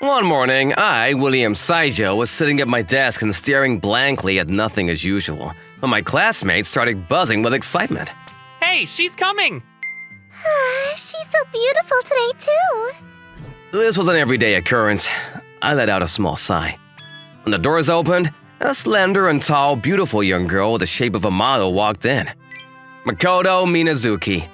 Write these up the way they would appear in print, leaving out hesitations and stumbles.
One morning, I, William Saijo, was sitting at my desk and staring blankly at nothing as usual, when my classmates started buzzing with excitement. Hey, she's coming! She's so beautiful today, too. This was an everyday occurrence. I let out a small sigh. When the doors opened, a slender and tall, beautiful young girl with the shape of a model walked in. Makoto Minazuki.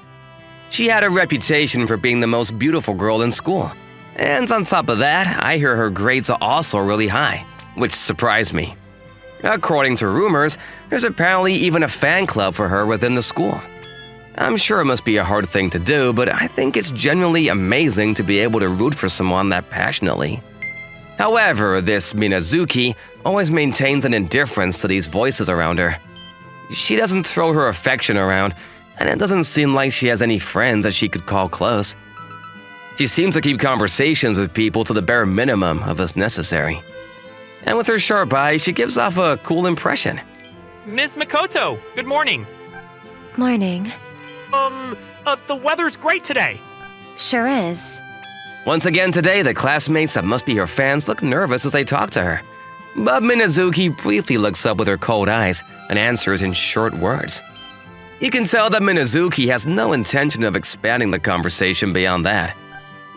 She had a reputation for being the most beautiful girl in school. And on top of that, I hear her grades are also really high, which surprised me. According to rumors, there's apparently even a fan club for her within the school. I'm sure it must be a hard thing to do, but I think it's genuinely amazing to be able to root for someone that passionately. However, this Minazuki always maintains an indifference to these voices around her. She doesn't throw her affection around, and it doesn't seem like she has any friends that she could call close. She seems to keep conversations with people to the bare minimum of as necessary. And with her sharp eyes, she gives off a cool impression. Ms. Makoto, good morning. Morning. The weather's great today. Sure is. Once again today, the classmates that must be her fans look nervous as they talk to her. But Minazuki briefly looks up with her cold eyes and answers in short words. You can tell that Minazuki has no intention of expanding the conversation beyond that.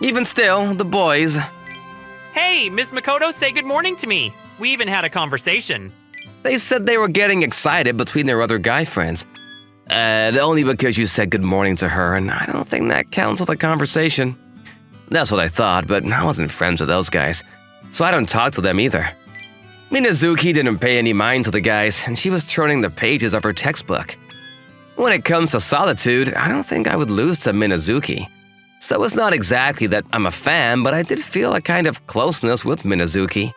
Even still, the boys… Hey, Ms. Makoto, say good morning to me. We even had a conversation. They said they were getting excited between their other guy friends. Only because you said good morning to her, and I don't think that counts as a conversation. That's what I thought, but I wasn't friends with those guys, so I don't talk to them either. Minazuki didn't pay any mind to the guys, and she was turning the pages of her textbook. When it comes to solitude, I don't think I would lose to Minazuki. So it's not exactly that I'm a fan, but I did feel a kind of closeness with Minazuki.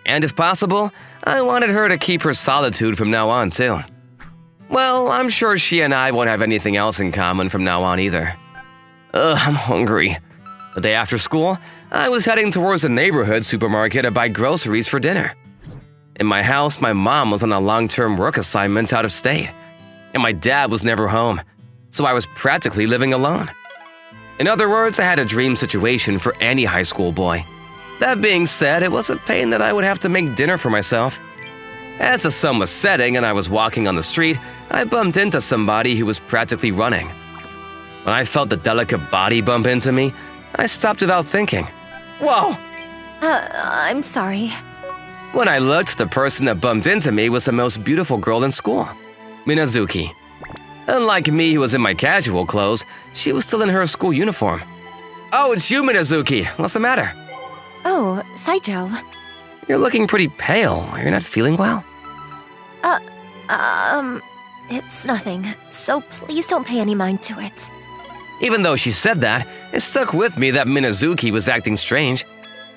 And if possible, I wanted her to keep her solitude from now on too. Well, I'm sure she and I won't have anything else in common from now on either. I'm hungry. The day after school, I was heading towards the neighborhood supermarket to buy groceries for dinner. In my house, my mom was on a long-term work assignment out of state, and my dad was never home, so I was practically living alone. In other words, I had a dream situation for any high school boy. That being said, it was a pain that I would have to make dinner for myself. As the sun was setting and I was walking on the street, I bumped into somebody who was practically running. When I felt the delicate body bump into me, I stopped without thinking. Whoa! I'm sorry. When I looked, the person that bumped into me was the most beautiful girl in school, Minazuki. Unlike me, who was in my casual clothes, she was still in her school uniform. Oh, it's you, Minazuki. What's the matter? Oh, Saijo. You're looking pretty pale. You're not feeling well? It's nothing, so please don't pay any mind to it. Even though she said that, it stuck with me that Minazuki was acting strange.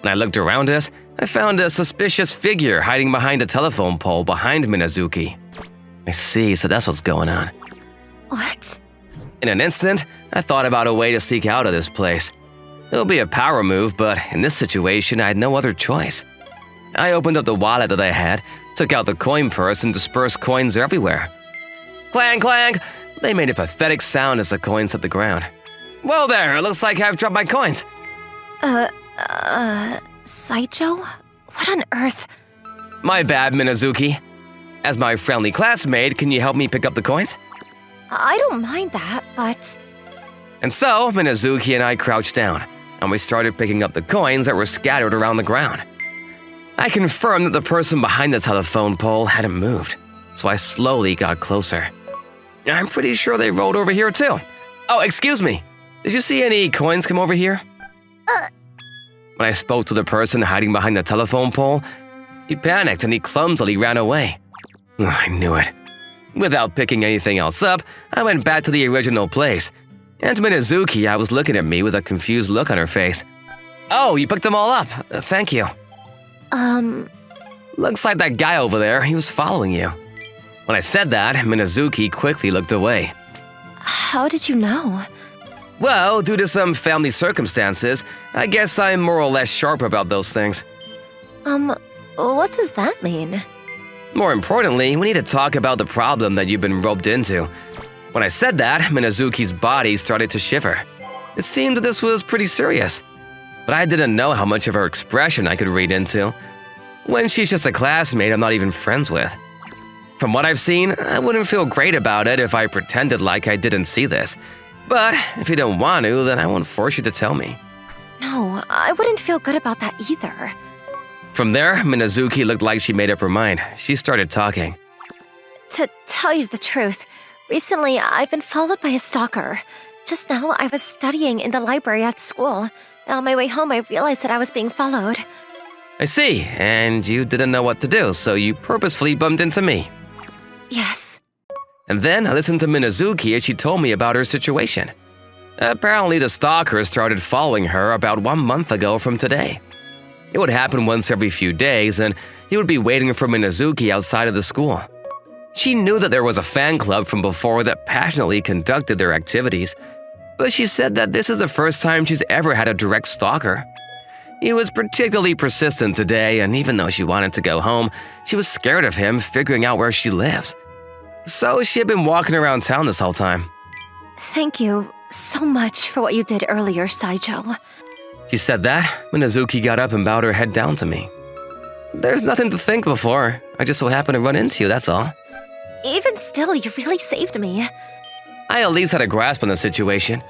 When I looked around us, I found a suspicious figure hiding behind a telephone pole behind Minazuki. I see, so that's what's going on. What? In an instant, I thought about a way to sneak out of this place. It would be a power move, but in this situation, I had no other choice. I opened up the wallet that I had, took out the coin purse, and dispersed coins everywhere. Clang, clang! They made a pathetic sound as the coins hit the ground. Whoa there, it looks like I've dropped my coins. Saijo? What on earth? My bad, Minazuki. As my friendly classmate, can you help me pick up the coins? I don't mind that, but… And so, Minazuki and I crouched down, and we started picking up the coins that were scattered around the ground. I confirmed that the person behind the telephone pole hadn't moved, so I slowly got closer. I'm pretty sure they rolled over here too. Oh, excuse me. Did you see any coins come over here? When I spoke to the person hiding behind the telephone pole, he panicked and he clumsily ran away. I knew it. Without picking anything else up, I went back to the original place. And Minazuki, I was looking at me with a confused look on her face. Oh, you picked them all up. Thank you. Looks like that guy over there, he was following you. When I said that, Minazuki quickly looked away. How did you know? Well, due to some family circumstances, I guess I'm more or less sharp about those things. What does that mean? More importantly, we need to talk about the problem that you've been roped into. When I said that, Minazuki's body started to shiver. It seemed that this was pretty serious. but I didn't know how much of her expression I could read into, when she's just a classmate I'm not even friends with. From what I've seen, I wouldn't feel great about it if I pretended like I didn't see this. But if you don't want to, then I won't force you to tell me. No, I wouldn't feel good about that either. From there, Minazuki looked like she made up her mind. She started talking. To tell you the truth, recently I've been followed by a stalker. Just now I was studying in the library at school, and on my way home I realized that I was being followed. I see, and you didn't know what to do, so you purposefully bumped into me. Yes. And then I listened to Minazuki as she told me about her situation. Apparently the stalker started following her about 1 month ago from today. It would happen once every few days, and he would be waiting for Minazuki outside of the school. She knew that there was a fan club from before that passionately conducted their activities, but she said that this is the first time she's ever had a direct stalker. He was particularly persistent today, and even though she wanted to go home, she was scared of him figuring out where she lives. So she had been walking around town this whole time. Thank you so much for what you did earlier, Saijo. She said that, Minazuki got up and bowed her head down to me. There's nothing to thank before. I just so happened to run into you, that's all. Even still, you really saved me. I at least had a grasp on the situation.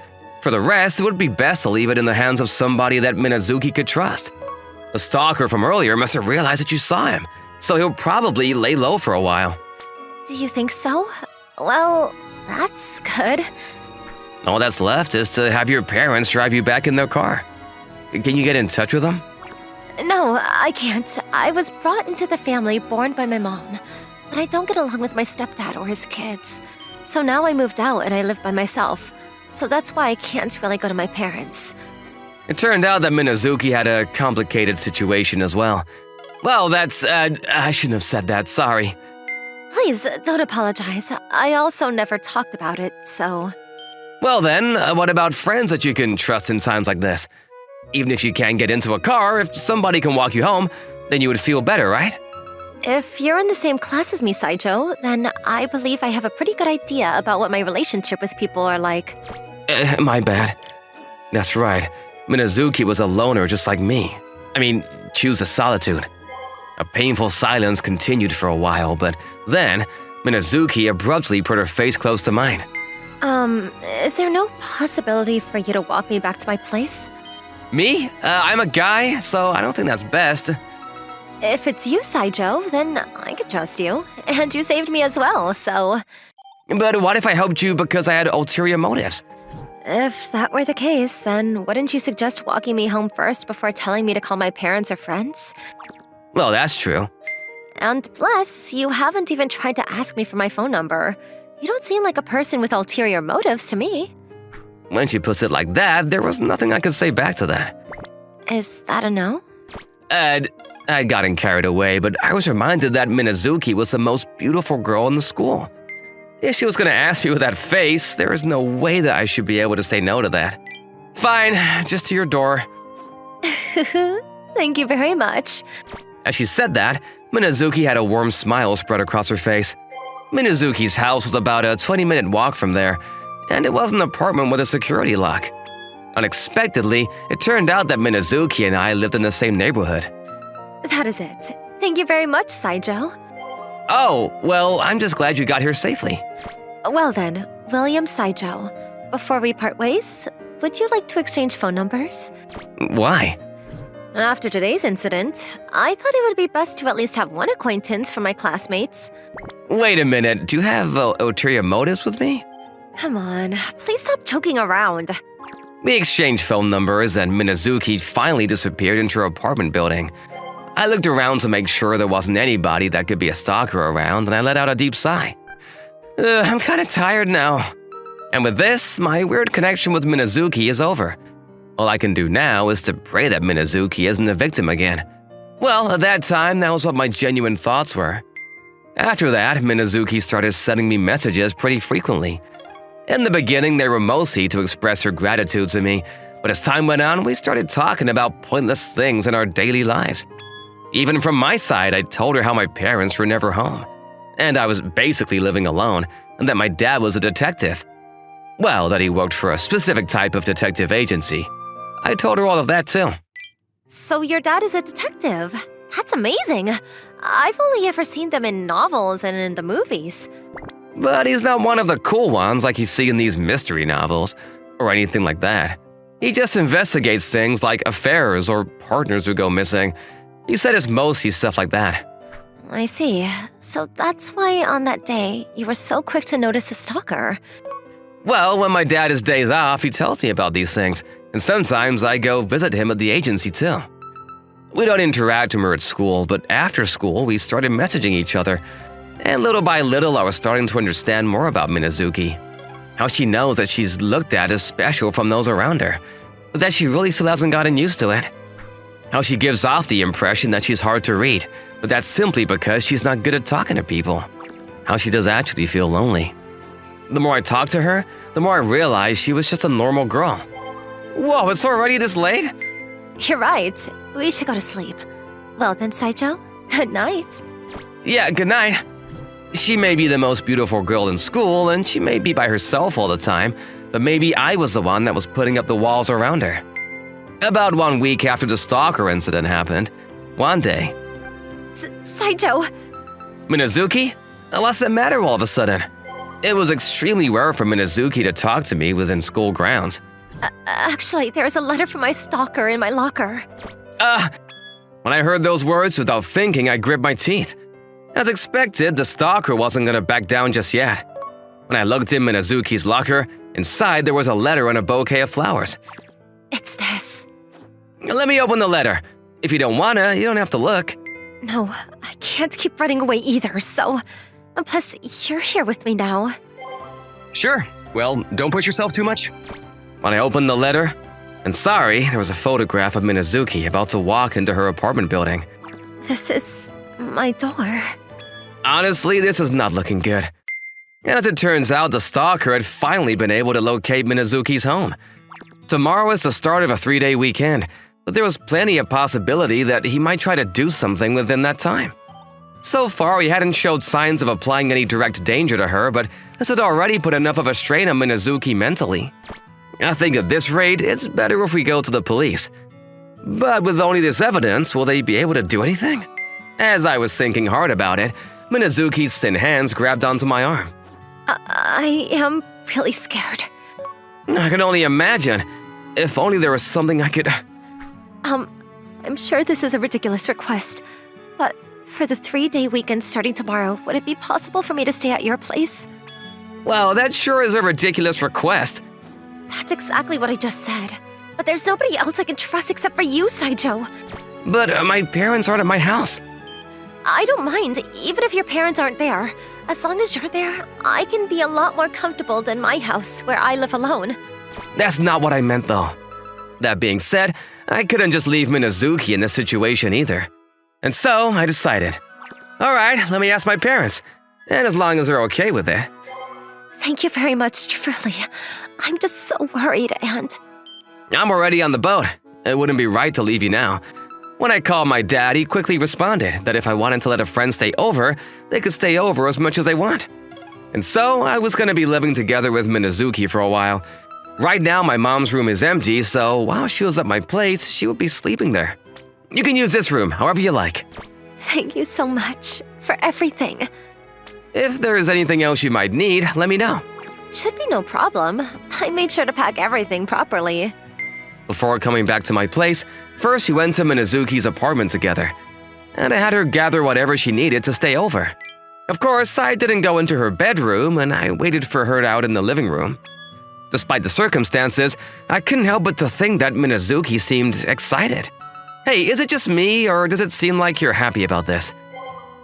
For the rest, it would be best to leave it in the hands of somebody that Minazuki could trust. The stalker from earlier must have realized that you saw him, so he'll probably lay low for a while. Do you think so? Well, that's good. All that's left is to have your parents drive you back in their car. Can you get in touch with them? No, I can't. I was brought into the family born by my mom, but I don't get along with my stepdad or his kids. So now I moved out and I live by myself. So that's why I can't really go to my parents. It turned out that Minazuki had a complicated situation as well. Well, I shouldn't have said that, sorry. Please, don't apologize. I also never talked about it, so... Well then, what about friends that you can trust in times like this? Even if you can't get into a car, if somebody can walk you home, then you would feel better, right? If you're in the same class as me, Saijo, then I believe I have a pretty good idea about what my relationship with people are like. My bad. That's right. Minazuki was a loner just like me. I mean, choose a solitude. A painful silence continued for a while, but then Minazuki abruptly put her face close to mine. Is there no possibility for you to walk me back to my place? Me? I'm a guy, so I don't think that's best. If it's you, Saijo, then I can trust you. And you saved me as well, so... But what if I helped you because I had ulterior motives? If that were the case, then wouldn't you suggest walking me home first before telling me to call my parents or friends? Well, that's true. And plus, you haven't even tried to ask me for my phone number. You don't seem like a person with ulterior motives to me. When she puts it like that, there was nothing I could say back to that. Is that a no? I'd gotten carried away, but I was reminded that Minazuki was the most beautiful girl in the school. If she was gonna ask me with that face, there is no way that I should be able to say no to that. Fine, just to your door. Thank you very much. As she said that, Minazuki had a warm smile spread across her face. Minazuki's house was about a 20-minute walk from there, and it was an apartment with a security lock. Unexpectedly, it turned out that Minazuki and I lived in the same neighborhood. That is it. Thank you very much, Saijo. Oh, well, I'm just glad you got here safely. Well then, William Saijo, before we part ways, would you like to exchange phone numbers? Why? After today's incident, I thought it would be best to at least have one acquaintance from my classmates. Wait a minute, do you have ulterior motives with me? Come on, please stop joking around. We exchanged phone numbers and Minazuki finally disappeared into her apartment building. I looked around to make sure there wasn't anybody that could be a stalker around, and I let out a deep sigh. I'm kinda tired now. And with this, my weird connection with Minazuki is over. All I can do now is to pray that Minazuki isn't a victim again. Well, at that time, that was what my genuine thoughts were. After that, Minazuki started sending me messages pretty frequently. In the beginning, they were mostly to express her gratitude to me, but as time went on, we started talking about pointless things in our daily lives. Even from my side, I told her how my parents were never home, and I was basically living alone, and that my dad was a detective. Well, that he worked for a specific type of detective agency. I told her all of that too. So your dad is a detective. That's amazing. I've only ever seen them in novels and in the movies. But he's not one of the cool ones like you see in these mystery novels, or anything like that. He just investigates things like affairs or partners who go missing. He said it's mostly stuff like that. I see. So that's why on that day, you were so quick to notice the stalker. Well, when my dad has days off, he tells me about these things, and sometimes I go visit him at the agency too. We don't interact when we're at school, but after school, we started messaging each other. And little by little, I was starting to understand more about Minazuki. How she knows that she's looked at as special from those around her, but that she really still hasn't gotten used to it. How she gives off the impression that she's hard to read, but that's simply because she's not good at talking to people. How she does actually feel lonely. The more I talked to her, the more I realized she was just a normal girl. Whoa, it's already this late? You're right. We should go to sleep. Well then, Saijo, good night. Yeah, good night. She may be the most beautiful girl in school, and she may be by herself all the time, but maybe I was the one that was putting up the walls around her. About 1 week after the stalker incident happened, one day, Saijo! Minazuki? What's the matter all of a sudden? It was extremely rare for Minazuki to talk to me within school grounds. Actually, there's a letter from my stalker in my locker. When I heard those words without thinking, I gripped my teeth. As expected, the stalker wasn't gonna back down just yet. When I looked in Minazuki's locker, inside there was a letter and a bouquet of flowers. It's this. Let me open the letter. If you don't wanna, you don't have to look. No, I can't keep running away either, so… Plus, you're here with me now. Sure. Well, don't push yourself too much. When I opened the letter, and sorry, there was a photograph of Minazuki about to walk into her apartment building. This is… my door. Honestly, this is not looking good. As it turns out, the stalker had finally been able to locate Minazuki's home. Tomorrow is the start of a 3-day weekend, but there was plenty of possibility that he might try to do something within that time. So far, he hadn't showed signs of applying any direct danger to her, but this had already put enough of a strain on Minazuki mentally. I think at this rate, it's better if we go to the police. But with only this evidence, will they be able to do anything? As I was thinking hard about it, Minazuki's thin hands grabbed onto my arm. I am really scared. I can only imagine. If only there was something I could… I'm sure this is a ridiculous request, but for the 3-day weekend starting tomorrow, would it be possible for me to stay at your place? Well, that sure is a ridiculous request. That's exactly what I just said. But there's nobody else I can trust except for you, Saijo. But my parents aren't at my house. I don't mind, even if your parents aren't there. As long as you're there, I can be a lot more comfortable than my house, where I live alone. That's not what I meant, though. That being said, I couldn't just leave Minazuki in this situation either. And so I decided, all right, let me ask my parents. And as long as they're okay with it. Thank you very much, truly. I'm just so worried, and… I'm already on the boat. It wouldn't be right to leave you now. When I called my dad, he quickly responded that if I wanted to let a friend stay over, they could stay over as much as they want. And so I was going to be living together with Minazuki for a while. Right now, my mom's room is empty, so while she was at my place, she would be sleeping there. You can use this room however you like. Thank you so much for everything. If there is anything else you might need, let me know. Should be no problem. I made sure to pack everything properly. Before coming back to my place, first we went to Minazuki's apartment together, and I had her gather whatever she needed to stay over. Of course, I didn't go into her bedroom, and I waited for her out in the living room. Despite the circumstances, I couldn't help but to think that Minazuki seemed excited. Hey, is it just me, or does it seem like you're happy about this?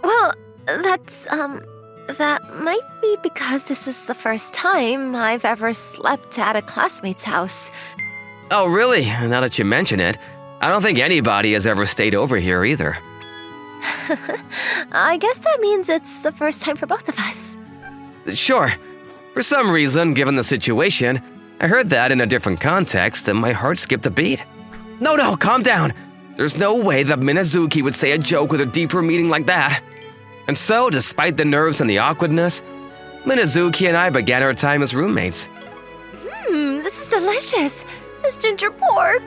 Well, that might be because this is the first time I've ever slept at a classmate's house. Oh, really? Now that you mention it, I don't think anybody has ever stayed over here either. I guess that means it's the first time for both of us. Sure. For some reason, given the situation, I heard that in a different context and my heart skipped a beat. No, calm down. There's no way that Minazuki would say a joke with a deeper meaning like that. And so, despite the nerves and the awkwardness, Minazuki and I began our time as roommates. This is delicious. This ginger pork.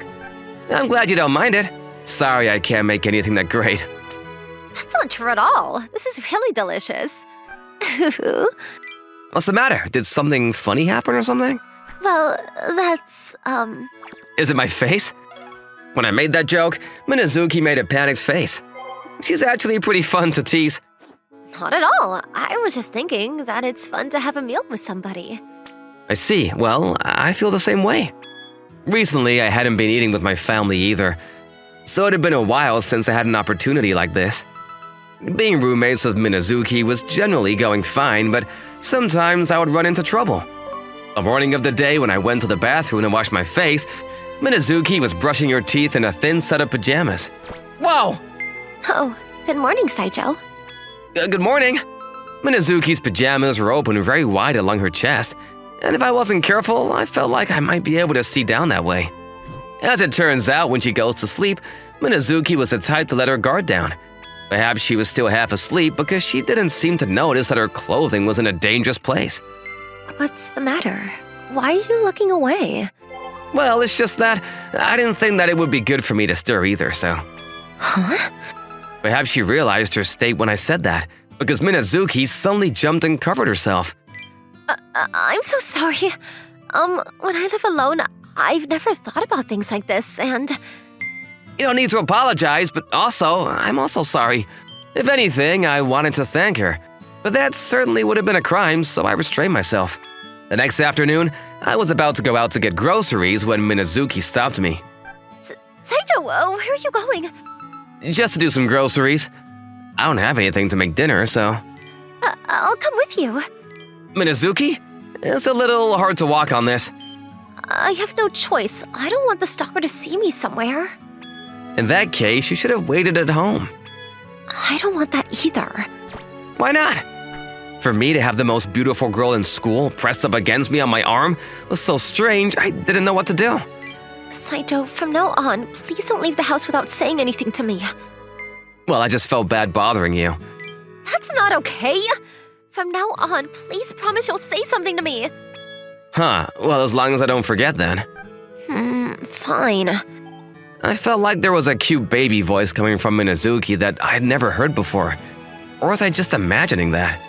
I'm glad you don't mind it. Sorry I can't make anything that great. That's not true at all. This is really delicious. What's the matter? Did something funny happen or something? Well, that's, Is it my face? When I made that joke, Minazuki made a panicked face. She's actually pretty fun to tease. Not at all. I was just thinking that it's fun to have a meal with somebody. I see. Well, I feel the same way. Recently, I hadn't been eating with my family either, so it had been a while since I had an opportunity like this. Being roommates with Minazuki was generally going fine, but sometimes I would run into trouble. The morning of the day when I went to the bathroom to wash my face, Minazuki was brushing her teeth in a thin set of pajamas. Whoa! Oh, good morning, Saijo. Good morning. Minazuki's pajamas were open very wide along her chest, and if I wasn't careful, I felt like I might be able to see down that way. As it turns out, when she goes to sleep, Minazuki was the type to let her guard down. Perhaps she was still half asleep because she didn't seem to notice that her clothing was in a dangerous place. What's the matter? Why are you looking away? Well, it's just that I didn't think that it would be good for me to stir either, so. Huh? Perhaps she realized her state when I said that, because Minazuki suddenly jumped and covered herself. I'm so sorry. When I live alone, I've never thought about things like this, and You don't need to apologize, but I'm also sorry. If anything, I wanted to thank her, but that certainly would have been a crime, so I restrained myself. The next afternoon, I was about to go out to get groceries when Minazuki stopped me. Saijo, where are you going? Just to do some groceries. I don't have anything to make dinner, so. I'll come with you. Minazuki? It's a little hard to walk on this. I have no choice. I don't want the stalker to see me somewhere. In that case, you should have waited at home. I don't want that either. Why not? For me to have the most beautiful girl in school pressed up against me on my arm was so strange, I didn't know what to do. Saijo, from now on, please don't leave the house without saying anything to me. Well, I just felt bad bothering you. That's not okay. From now on, please promise you'll say something to me. Huh, well, as long as I don't forget then. Fine. I felt like there was a cute baby voice coming from Minazuki that I had never heard before. Or was I just imagining that?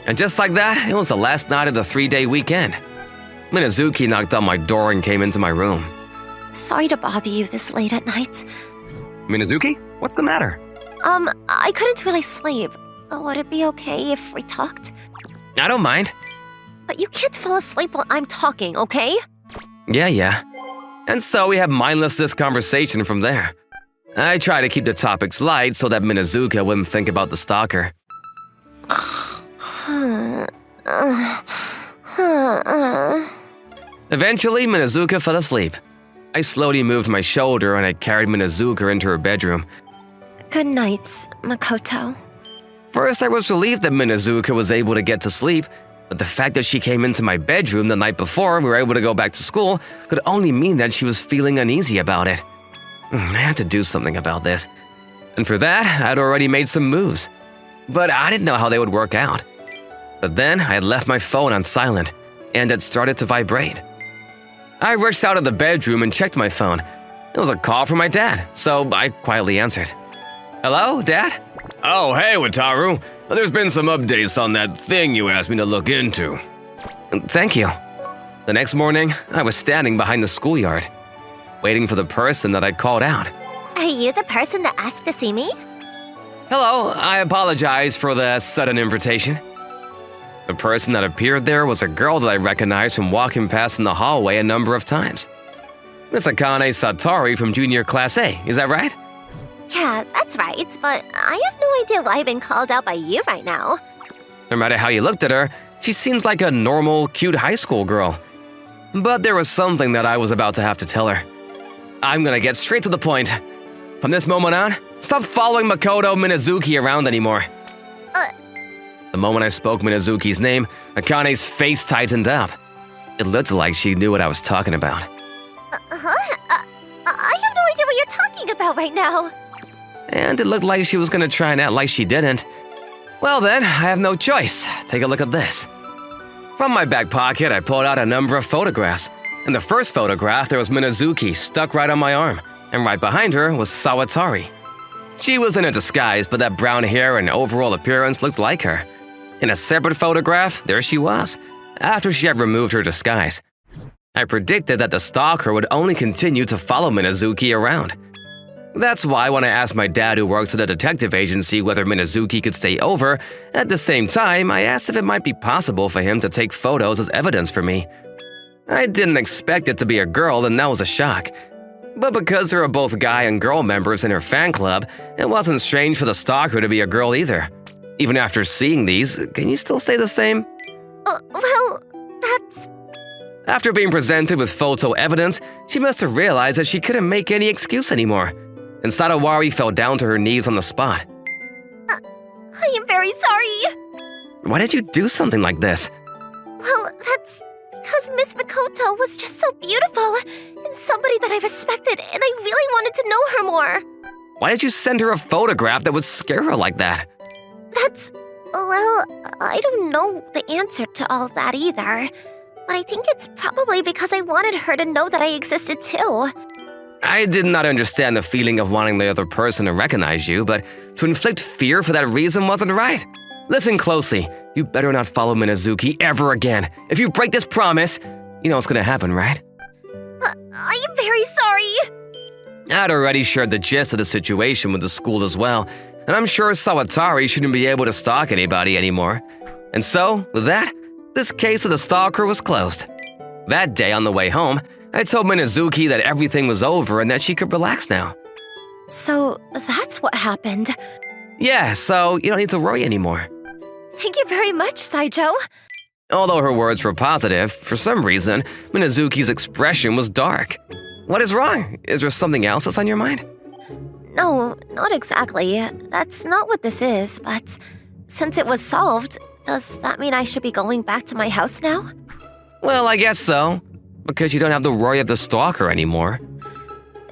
And just like that, it was the last night of the 3-day weekend. Minazuki knocked on my door and came into my room. Sorry to bother you this late at night. Minazuki? What's the matter? I couldn't really sleep. Would it be okay if we talked? I don't mind. But you can't fall asleep while I'm talking, okay? Yeah. And so we had mindless conversation from there. I try to keep the topics light so that Minazuka wouldn't think about the stalker. Eventually, Minazuka fell asleep. I slowly moved my shoulder and I carried Minazuka into her bedroom. Good night, Makoto. First, I was relieved that Minazuka was able to get to sleep, but the fact that she came into my bedroom the night before and we were able to go back to school could only mean that she was feeling uneasy about it. I had to do something about this. And for that, I'd already made some moves. But I didn't know how they would work out. But then I had left my phone on silent, and it started to vibrate. I rushed out of the bedroom and checked my phone. It was a call from my dad, so I quietly answered. Hello, Dad? Oh, hey, Wataru. There's been some updates on that thing you asked me to look into. Thank you. The next morning, I was standing behind the schoolyard, waiting for the person that I'd called out. Are you the person that asked to see me? Hello, I apologize for the sudden invitation. The person that appeared there was a girl that I recognized from walking past in the hallway a number of times. Miss Akane Satori from Junior Class A, is that right? Yeah, that's right, but I have no idea why I've been called out by you right now. No matter how you looked at her, she seems like a normal, cute high school girl. But there was something that I was about to have to tell her. I'm gonna get straight to the point. From this moment on, stop following Makoto Minazuki around anymore. The moment I spoke Minazuki's name, Akane's face tightened up. It looked like she knew what I was talking about. I have no idea what you're talking about right now. And it looked like she was gonna try and act like she didn't. Well then, I have no choice. Take a look at this. From my back pocket, I pulled out a number of photographs. In the first photograph, there was Minazuki stuck right on my arm. and right behind her was Sawatari. She was in a disguise, but that brown hair and overall appearance looked like her. In a separate photograph, there she was, after she had removed her disguise. I predicted that the stalker would only continue to follow Minazuki around. That's why when I asked my dad, who works at a detective agency, whether Minazuki could stay over, at the same time, I asked if it might be possible for him to take photos as evidence for me. I didn't expect it to be a girl, and that was a shock. But because there were both guy and girl members in her fan club, it wasn't strange for the stalker to be a girl either. Even after seeing these, can you still say the same? Well, that's... After being presented with photo evidence, she must have realized that she couldn't make any excuse anymore, and Sadawari fell down to her knees on the spot. I am very sorry. Why did you do something like this? Well, that's because Miss Makoto was just so beautiful, and somebody that I respected, and I really wanted to know her more. Why did you send her a photograph that would scare her like that? That's... well, I don't know the answer to all that either. But I think it's probably because I wanted her to know that I existed too. I did not understand the feeling of wanting the other person to recognize you, but to inflict fear for that reason wasn't right. Listen closely. You better not follow Minazuki ever again. If you break this promise, you know what's gonna happen, right? I am very sorry. I'd already shared the gist of the situation with the school as well, and I'm sure Sawatari shouldn't be able to stalk anybody anymore. And so, with that, this case of the stalker was closed. That day on the way home, I told Minazuki that everything was over and that she could relax now. So, that's what happened. Yeah, so you don't need to worry anymore. Thank you very much, Saijo. Although her words were positive, for some reason, Minazuki's expression was dark. What is wrong? Is there something else that's on your mind? No, not exactly. That's not what this is, but since it was solved, does that mean I should be going back to my house now? Well, I guess so, because you don't have to worry of the stalker anymore.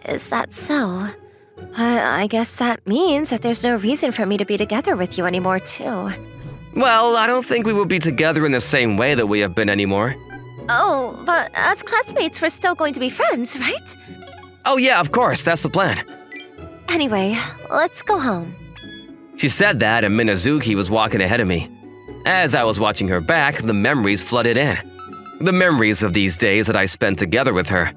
Is that so? But I guess that means that there's no reason for me to be together with you anymore, too. Well, I don't think we will be together in the same way that we have been anymore. Oh, but as classmates, we're still going to be friends, right? Oh yeah, of course, that's the plan. Anyway, let's go home. She said that, and Minazuki was walking ahead of me. As I was watching her back, the memories flooded in. The memories of these days that I spent together with her.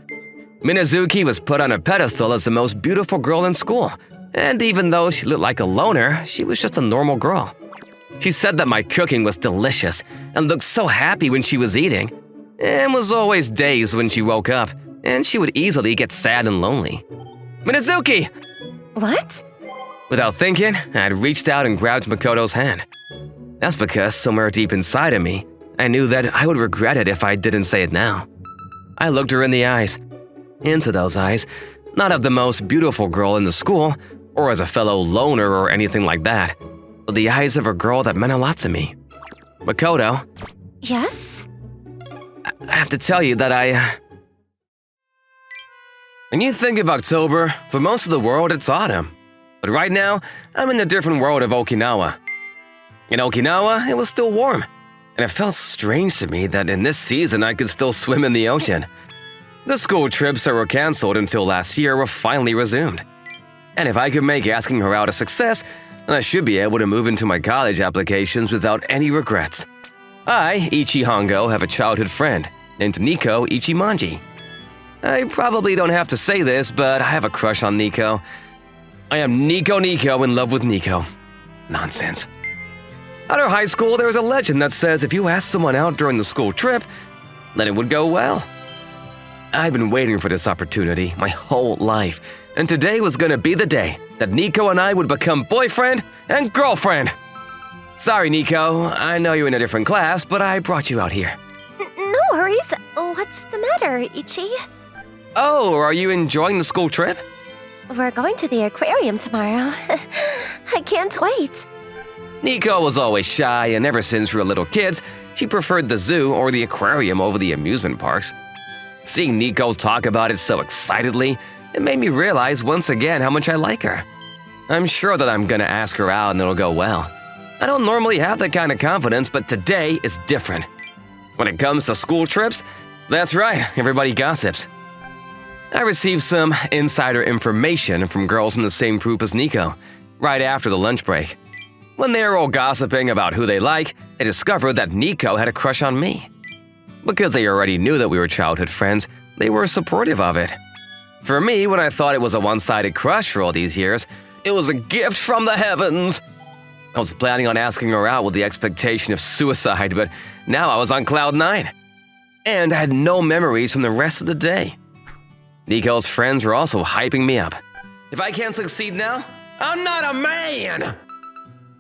Minazuki was put on a pedestal as the most beautiful girl in school, and even though she looked like a loner, she was just a normal girl. She said that my cooking was delicious and looked so happy when she was eating, and was always dazed when she woke up, and she would easily get sad and lonely. Minazuki! What? Without thinking, I had reached out and grabbed Makoto's hand. That's because somewhere deep inside of me, I knew that I would regret it if I didn't say it now. I looked her in the eyes. Into those eyes, not of the most beautiful girl in the school, or as a fellow loner or anything like that, but the eyes of a girl that meant a lot to me. Makoto, Yes? I have to tell you that When you think of October, for most of the world it's autumn. But right now, I'm in the different world of Okinawa. In Okinawa, it was still warm, and it felt strange to me that in this season I could still swim in the ocean. The school trips that were canceled until last year were finally resumed. And if I could make asking her out a success, then I should be able to move into my college applications without any regrets. I, Ichi Hongo, have a childhood friend named Nico Ichimanji. I probably don't have to say this, but I have a crush on Nico. I am Nico in love with Nico. Nonsense. At our high school, there is a legend that says if you ask someone out during the school trip, then it would go well. I've been waiting for this opportunity my whole life, and today was gonna be the day that Nico and I would become boyfriend and girlfriend. Sorry, Nico, I know you're in a different class, but I brought you out here. No worries. What's the matter, Ichi? Oh, are you enjoying the school trip? We're going to the aquarium tomorrow. I can't wait. Nico was always shy, and ever since we were little kids, she preferred the zoo or the aquarium over the amusement parks. Seeing Nico talk about it so excitedly, it made me realize once again how much I like her. I'm sure that I'm gonna ask her out and it'll go well. I don't normally have that kind of confidence, but today is different. When it comes to school trips, that's right, everybody gossips. I received some insider information from girls in the same group as Nico, right after the lunch break. When they were all gossiping about who they like, I discovered that Nico had a crush on me. Because they already knew that we were childhood friends, they were supportive of it. For me, when I thought it was a one-sided crush for all these years, it was a gift from the heavens. I was planning on asking her out with the expectation of suicide, but now I was on cloud 9. And I had no memories from the rest of the day. Nico's friends were also hyping me up. If I can't succeed now, I'm not a man!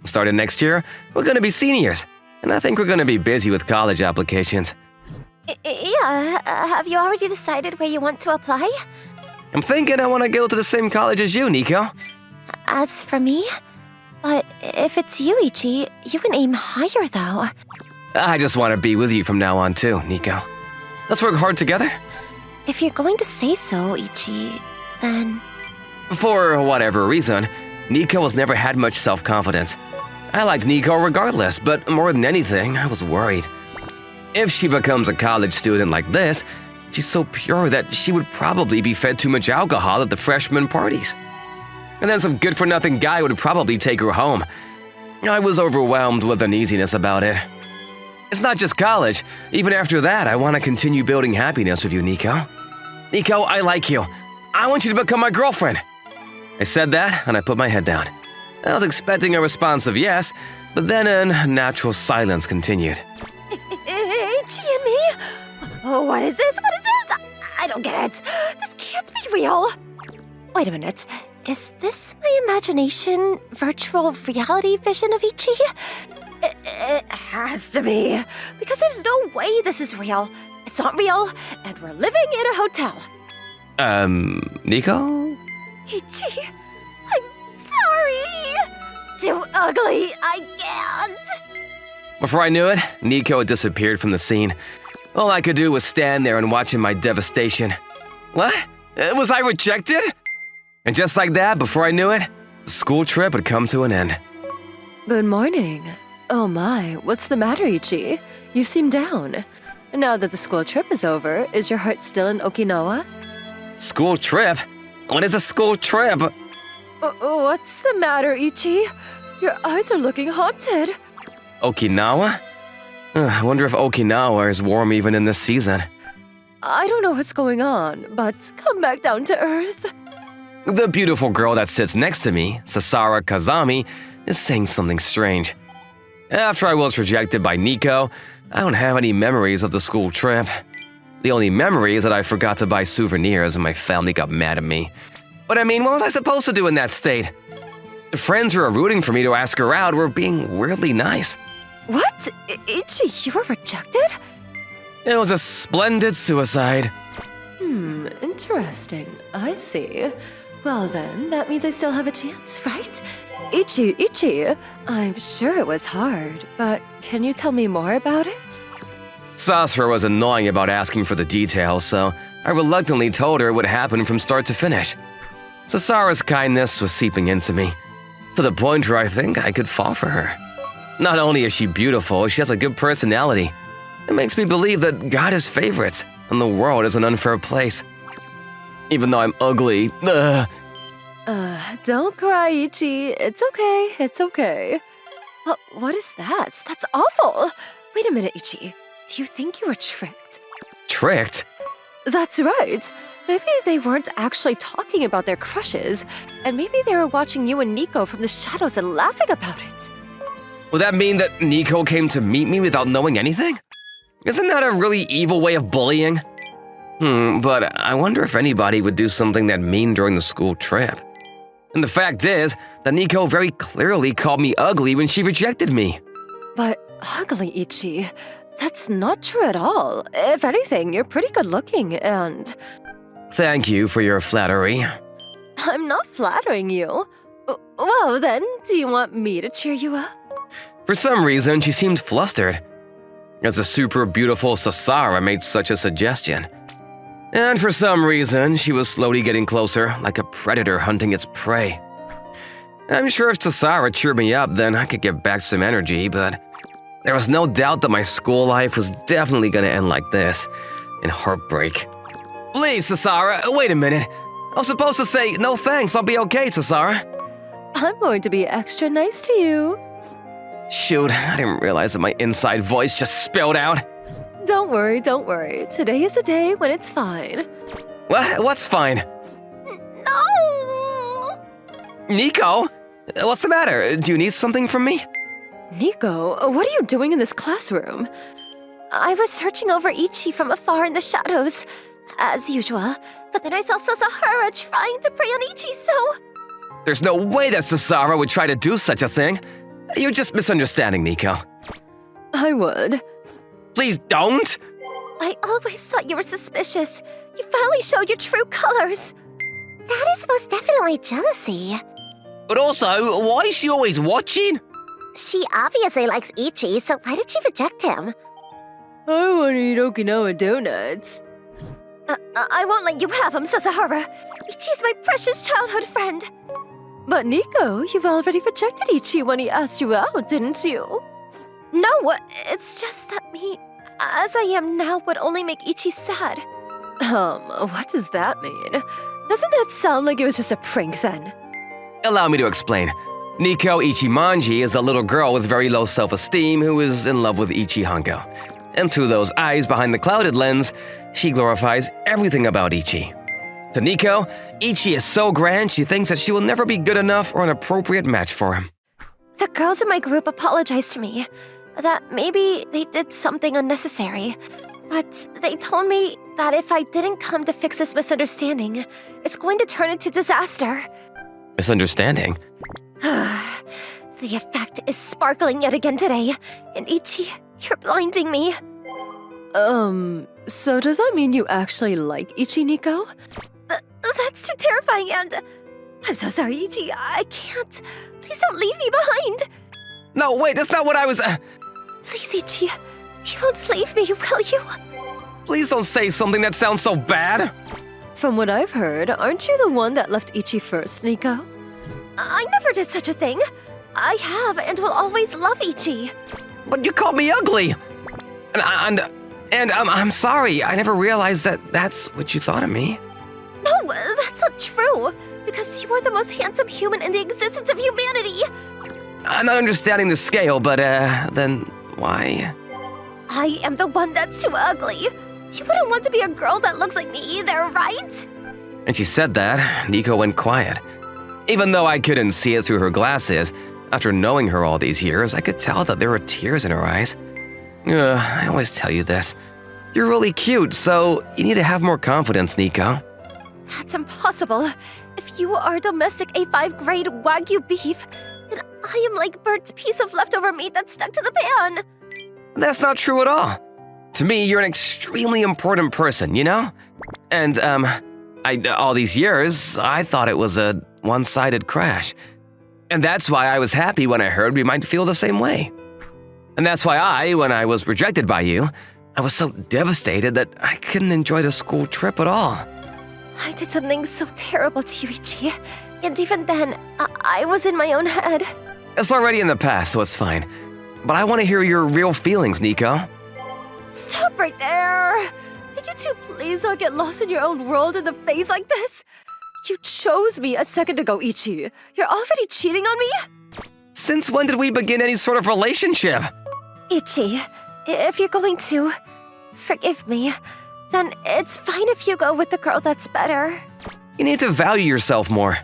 Starting next year, we're gonna be seniors, and I think we're gonna be busy with college applications. Yeah, have you already decided where you want to apply? I'm thinking I want to go to the same college as you, Nico. As for me? But if it's you, Ichi, you can aim higher, though. I just want to be with you from now on, too, Nico. Let's work hard together. If you're going to say so, Ichi, then... For whatever reason, Nico has never had much self-confidence. I liked Nico regardless, but more than anything, I was worried. If she becomes a college student like this, she's so pure that she would probably be fed too much alcohol at the freshman parties. And then some good-for-nothing guy would probably take her home. I was overwhelmed with uneasiness about it. It's not just college. Even after that, I want to continue building happiness with you, Nico. Nico, I like you. I want you to become my girlfriend. I said that, and I put my head down. I was expecting a response of yes, but then a natural silence continued. Ichi and me? Oh, what is this? What is this? I don't get it. This can't be real. Wait a minute. Is this my imagination, virtual reality vision of Ichi? It has to be, because there's no way this is real. It's not real, and we're living in a hotel. Nico? Ichi, I'm sorry. Too ugly, I can't. Before I knew it, Nico had disappeared from the scene. All I could do was stand there and watch in my devastation. What? Was I rejected? And just like that, before I knew it, the school trip had come to an end. Good morning. Oh my, what's the matter, Ichi? You seem down. Now that the school trip is over, is your heart still in Okinawa? School trip? What is a school trip? What's the matter, Ichi? Your eyes are looking haunted. Okinawa? I wonder if Okinawa is warm even in this season. I don't know what's going on, but come back down to earth. The beautiful girl that sits next to me, Sasara Kazami, is saying something strange. After I was rejected by Nico, I don't have any memories of the school trip. The only memory is that I forgot to buy souvenirs and my family got mad at me. But I mean, what was I supposed to do in that state? The friends who were rooting for me to ask her out were being weirdly nice. What? Ichi, you were rejected? It was a splendid suicide. Interesting. I see. Well then, that means I still have a chance, right? Ichi, I'm sure it was hard, but can you tell me more about it? Sasra was annoying about asking for the details, so I reluctantly told her what happened from start to finish. Sasara's kindness was seeping into me, to the point where I think I could fall for her. Not only is she beautiful, she has a good personality. It makes me believe that God has favorites, and the world is an unfair place. Even though I'm ugly, Don't cry, Ichi. It's okay. But what is that? That's awful. Wait a minute, Ichi. Do you think you were tricked? Tricked? That's right. Maybe they weren't actually talking about their crushes, and maybe they were watching you and Nico from the shadows and laughing about it. Would that mean that Nico came to meet me without knowing anything? Isn't that a really evil way of bullying? But I wonder if anybody would do something that mean during the school trip. And the fact is that Nico very clearly called me ugly when she rejected me. But ugly, Ichi. That's not true at all. If anything, you're pretty good looking, and... Thank you for your flattery. I'm not flattering you. Well, then, do you want me to cheer you up? For some reason, she seemed flustered, as the super beautiful Sasara made such a suggestion. And for some reason, she was slowly getting closer, like a predator hunting its prey. I'm sure if Sasara cheered me up, then I could get back some energy, but there was no doubt that my school life was definitely going to end like this, in heartbreak. Please, Sasara, wait a minute. I was supposed to say, no thanks, I'll be okay, Sasara. I'm going to be extra nice to you. Shoot, I didn't realize that my inside voice just spilled out. Don't worry, don't worry. Today is the day when it's fine. What? What's fine? No! Nico? What's the matter? Do you need something from me? Nico, what are you doing in this classroom? I was searching over Ichi from afar in the shadows, as usual. But then I saw Sasahara trying to prey on Ichi, so... There's no way that Sasara would try to do such a thing. You're just misunderstanding, Nico. I would. Please don't! I always thought you were suspicious. You finally showed your true colors. That is most definitely jealousy. But also, why is she always watching? She obviously likes Ichi, so why did she reject him? I want to eat Okinawa donuts. I won't let you have him, Sasahara. Ichi is my precious childhood friend. But Nico, you've already rejected Ichi when he asked you out, didn't you? No, it's just that me, as I am now, would only make Ichi sad. What does that mean? Doesn't that sound like it was just a prank then? Allow me to explain. Nico Ichimonji is a little girl with very low self-esteem who is in love with Ichi Hongo. And through those eyes behind the clouded lens, she glorifies everything about Ichi. To Nico, Ichi is so grand she thinks that she will never be good enough or an appropriate match for him. The girls in my group apologized to me. That maybe they did something unnecessary. But they told me that if I didn't come to fix this misunderstanding, it's going to turn into disaster. Misunderstanding? The effect is sparkling yet again today. And Ichi, you're blinding me. So does that mean you actually like Ichi, Nico? That's too terrifying and... I'm so sorry, Ichi. I can't. Please don't leave me behind. No, wait, that's not what I was... Please, Ichi. You won't leave me, will you? Please don't say something that sounds so bad. From what I've heard, aren't you the one that left Ichi first, Nico? I never did such a thing. I have and will always love Ichi. But you called me ugly. And I'm sorry. I never realized that that's what you thought of me. No, that's not true. Because you are the most handsome human in the existence of humanity. I'm not understanding the scale, but then why? I am the one that's too ugly. You wouldn't want to be a girl that looks like me either, right? And she said that, Nico went quiet. Even though I couldn't see it through her glasses, after knowing her all these years, I could tell that there were tears in her eyes. I always tell you this. You're really cute, so you need to have more confidence, Nico. That's impossible. If you are domestic A5 grade Wagyu beef, then I am like Bert's piece of leftover meat that's stuck to the pan. That's not true at all. To me, you're an extremely important person, you know? And, all these years, I thought it was a one-sided crash. And that's why I was happy when I heard we might feel the same way. And that's why when I was rejected by you, I was so devastated that I couldn't enjoy the school trip at all. I did something so terrible to you, Ichi. And even then, I was in my own head. It's already in the past, so it's fine. But I want to hear your real feelings, Nico. Stop right there! Could you two please not get lost in your own world in the face like this? You chose me a second ago, Ichi. You're already cheating on me? Since when did we begin any sort of relationship? Ichi, if you're going to forgive me, then it's fine if you go with the girl that's better. You need to value yourself more.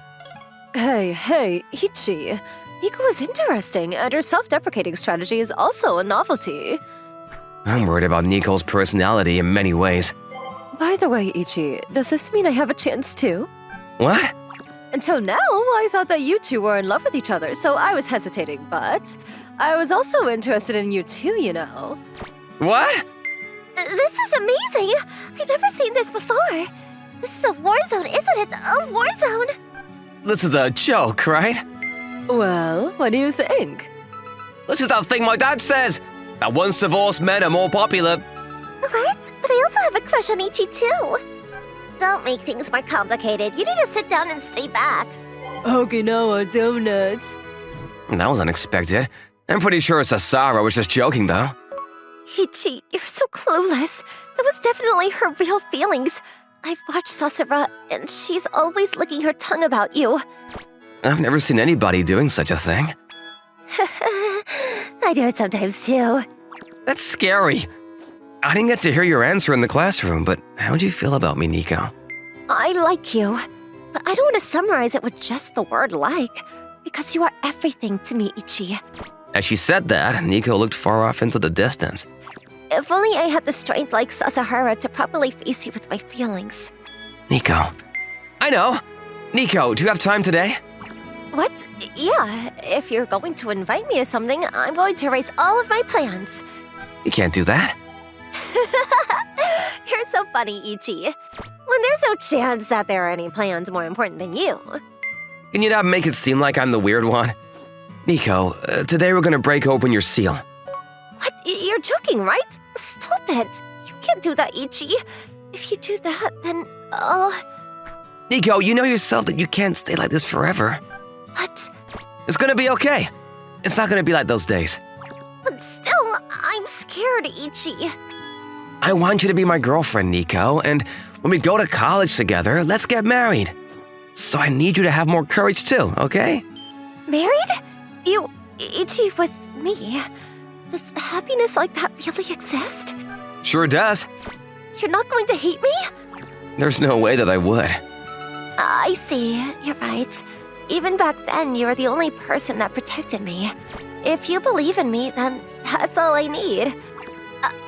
Hey, Ichi. Nico is interesting, and her self-deprecating strategy is also a novelty. I'm worried about Nico's personality in many ways. By the way, Ichi, does this mean I have a chance too? What? Until now, I thought that you two were in love with each other, so I was hesitating, but I was also interested in you too, you know. What? This is amazing! I've never seen this before. This is a war zone, isn't it? A war zone! This is a joke, right? Well, what do you think? This is the thing my dad says, that once divorced men are more popular. What? But I also have a crush on Ichi too. Don't make things more complicated. You need to sit down and stay back. Okinawa donuts. That was unexpected. I'm pretty sure Sasara was just joking, though. Ichi, you're so clueless. That was definitely her real feelings. I've watched Sasura, and she's always licking her tongue about you. I've never seen anybody doing such a thing. I do it sometimes too. That's scary. I didn't get to hear your answer in the classroom, but how do you feel about me, Nico? I like you, but I don't want to summarize it with just the word like, because you are everything to me, Ichi. As she said that, Nico looked far off into the distance. If only I had the strength like Sasahara to properly face you with my feelings. Nico. I know. Nico, do you have time today? What? Yeah, if you're going to invite me to something, I'm going to erase all of my plans. You can't do that. You're so funny, Ichi. When there's no chance that there are any plans more important than you. Can you not make it seem like I'm the weird one? Nico, today we're gonna break open your seal. What? You're joking, right? Stop it. You can't do that, Ichi. If you do that, then I'll... Nico, you know yourself that you can't stay like this forever. What? It's gonna be okay. It's not gonna be like those days. But still, I'm scared, Ichi. I want you to be my girlfriend, Nico, and when we go to college together, let's get married. So I need you to have more courage too, okay? Married? You, Ichi, with me? Does happiness like that really exist? Sure does. You're not going to hate me? There's no way that I would. I see. You're right. Even back then, you were the only person that protected me. If you believe in me, then that's all I need.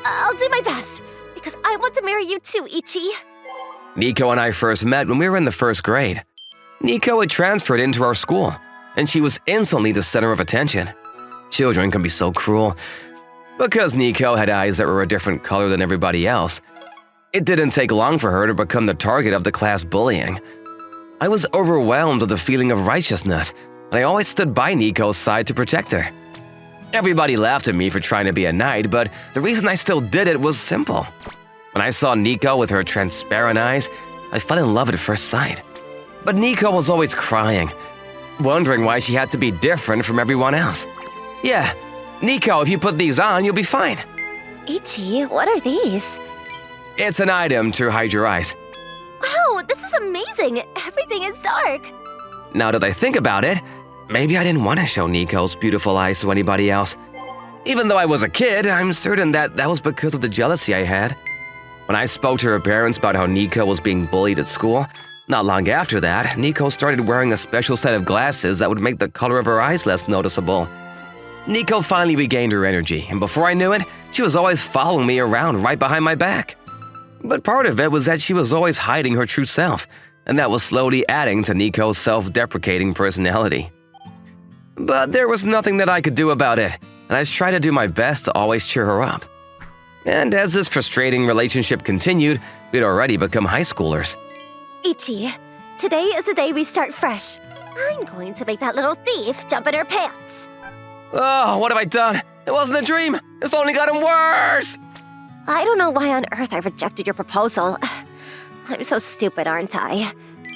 I'll do my best, because I want to marry you too, Ichi. Nico and I first met when we were in the first grade. Nico had transferred into our school, and she was instantly the center of attention. Children can be so cruel. Because Nico had eyes that were a different color than everybody else, it didn't take long for her to become the target of the class bullying. I was overwhelmed with a feeling of righteousness, and I always stood by Nico's side to protect her. Everybody laughed at me for trying to be a knight, but the reason I still did it was simple. When I saw Nico with her transparent eyes, I fell in love at first sight. But Nico was always crying, wondering why she had to be different from everyone else. Yeah, Nico, if you put these on, you'll be fine. Ichi, what are these? It's an item to hide your eyes. Wow, this is amazing. Everything is dark. Now that I think about it, maybe I didn't want to show Nico's beautiful eyes to anybody else. Even though I was a kid, I'm certain that was because of the jealousy I had. When I spoke to her parents about how Nico was being bullied at school, not long after that, Nico started wearing a special set of glasses that would make the color of her eyes less noticeable. Nico finally regained her energy, and before I knew it, she was always following me around right behind my back. But part of it was that she was always hiding her true self, and that was slowly adding to Nico's self-deprecating personality. But there was nothing that I could do about it, and I tried to do my best to always cheer her up. And as this frustrating relationship continued, we'd already become high schoolers. Ichi, today is the day we start fresh. I'm going to make that little thief jump in her pants. Oh, what have I done? It wasn't a dream! It's only gotten worse! I don't know why on earth I rejected your proposal. I'm so stupid, aren't I?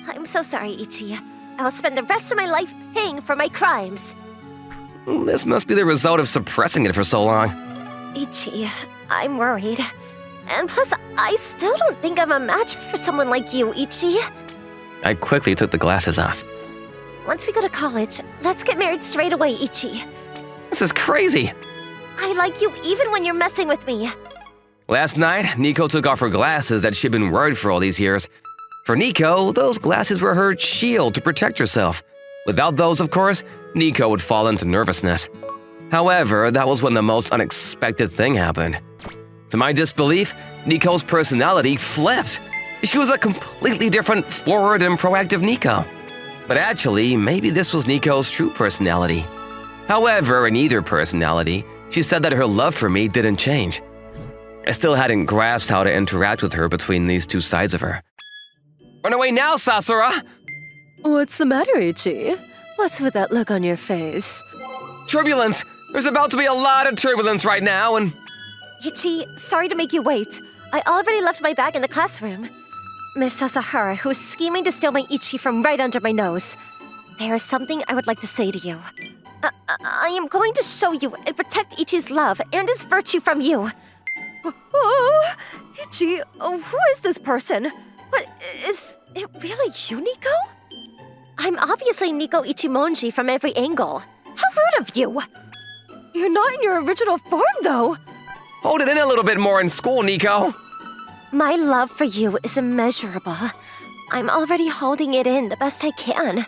I'm so sorry, Ichi. I'll spend the rest of my life paying for my crimes. This must be the result of suppressing it for so long. Ichi, I'm worried. And plus, I still don't think I'm a match for someone like you, Ichi. I quickly took the glasses off. Once we go to college, let's get married straight away, Ichi. This is crazy! I like you even when you're messing with me. Last night, Nico took off her glasses that she'd been worried for all these years. For Nico, those glasses were her shield to protect herself. Without those, of course, Nico would fall into nervousness. However, that was when the most unexpected thing happened. To my disbelief, Nico's personality flipped. She was a completely different, forward and proactive Nico. But actually, maybe this was Nico's true personality. However, in either personality, she said that her love for me didn't change. I still hadn't grasped how to interact with her between these two sides of her. Run away now, Sasura! What's the matter, Ichi? What's with that look on your face? Turbulence! There's about to be a lot of turbulence right now, and... Ichi, sorry to make you wait. I already left my bag in the classroom. Miss Sasahara, who is scheming to steal my Ichi from right under my nose. There is something I would like to say to you. I am going to show you and protect Ichi's love and his virtue from you. Oh, Ichi, who is this person? But is it really you, Nico? I'm obviously Nico Ichimonji from every angle. How rude of you! You're not in your original form, though. Hold it in a little bit more in school, Nico. My love for you is immeasurable. I'm already holding it in the best I can.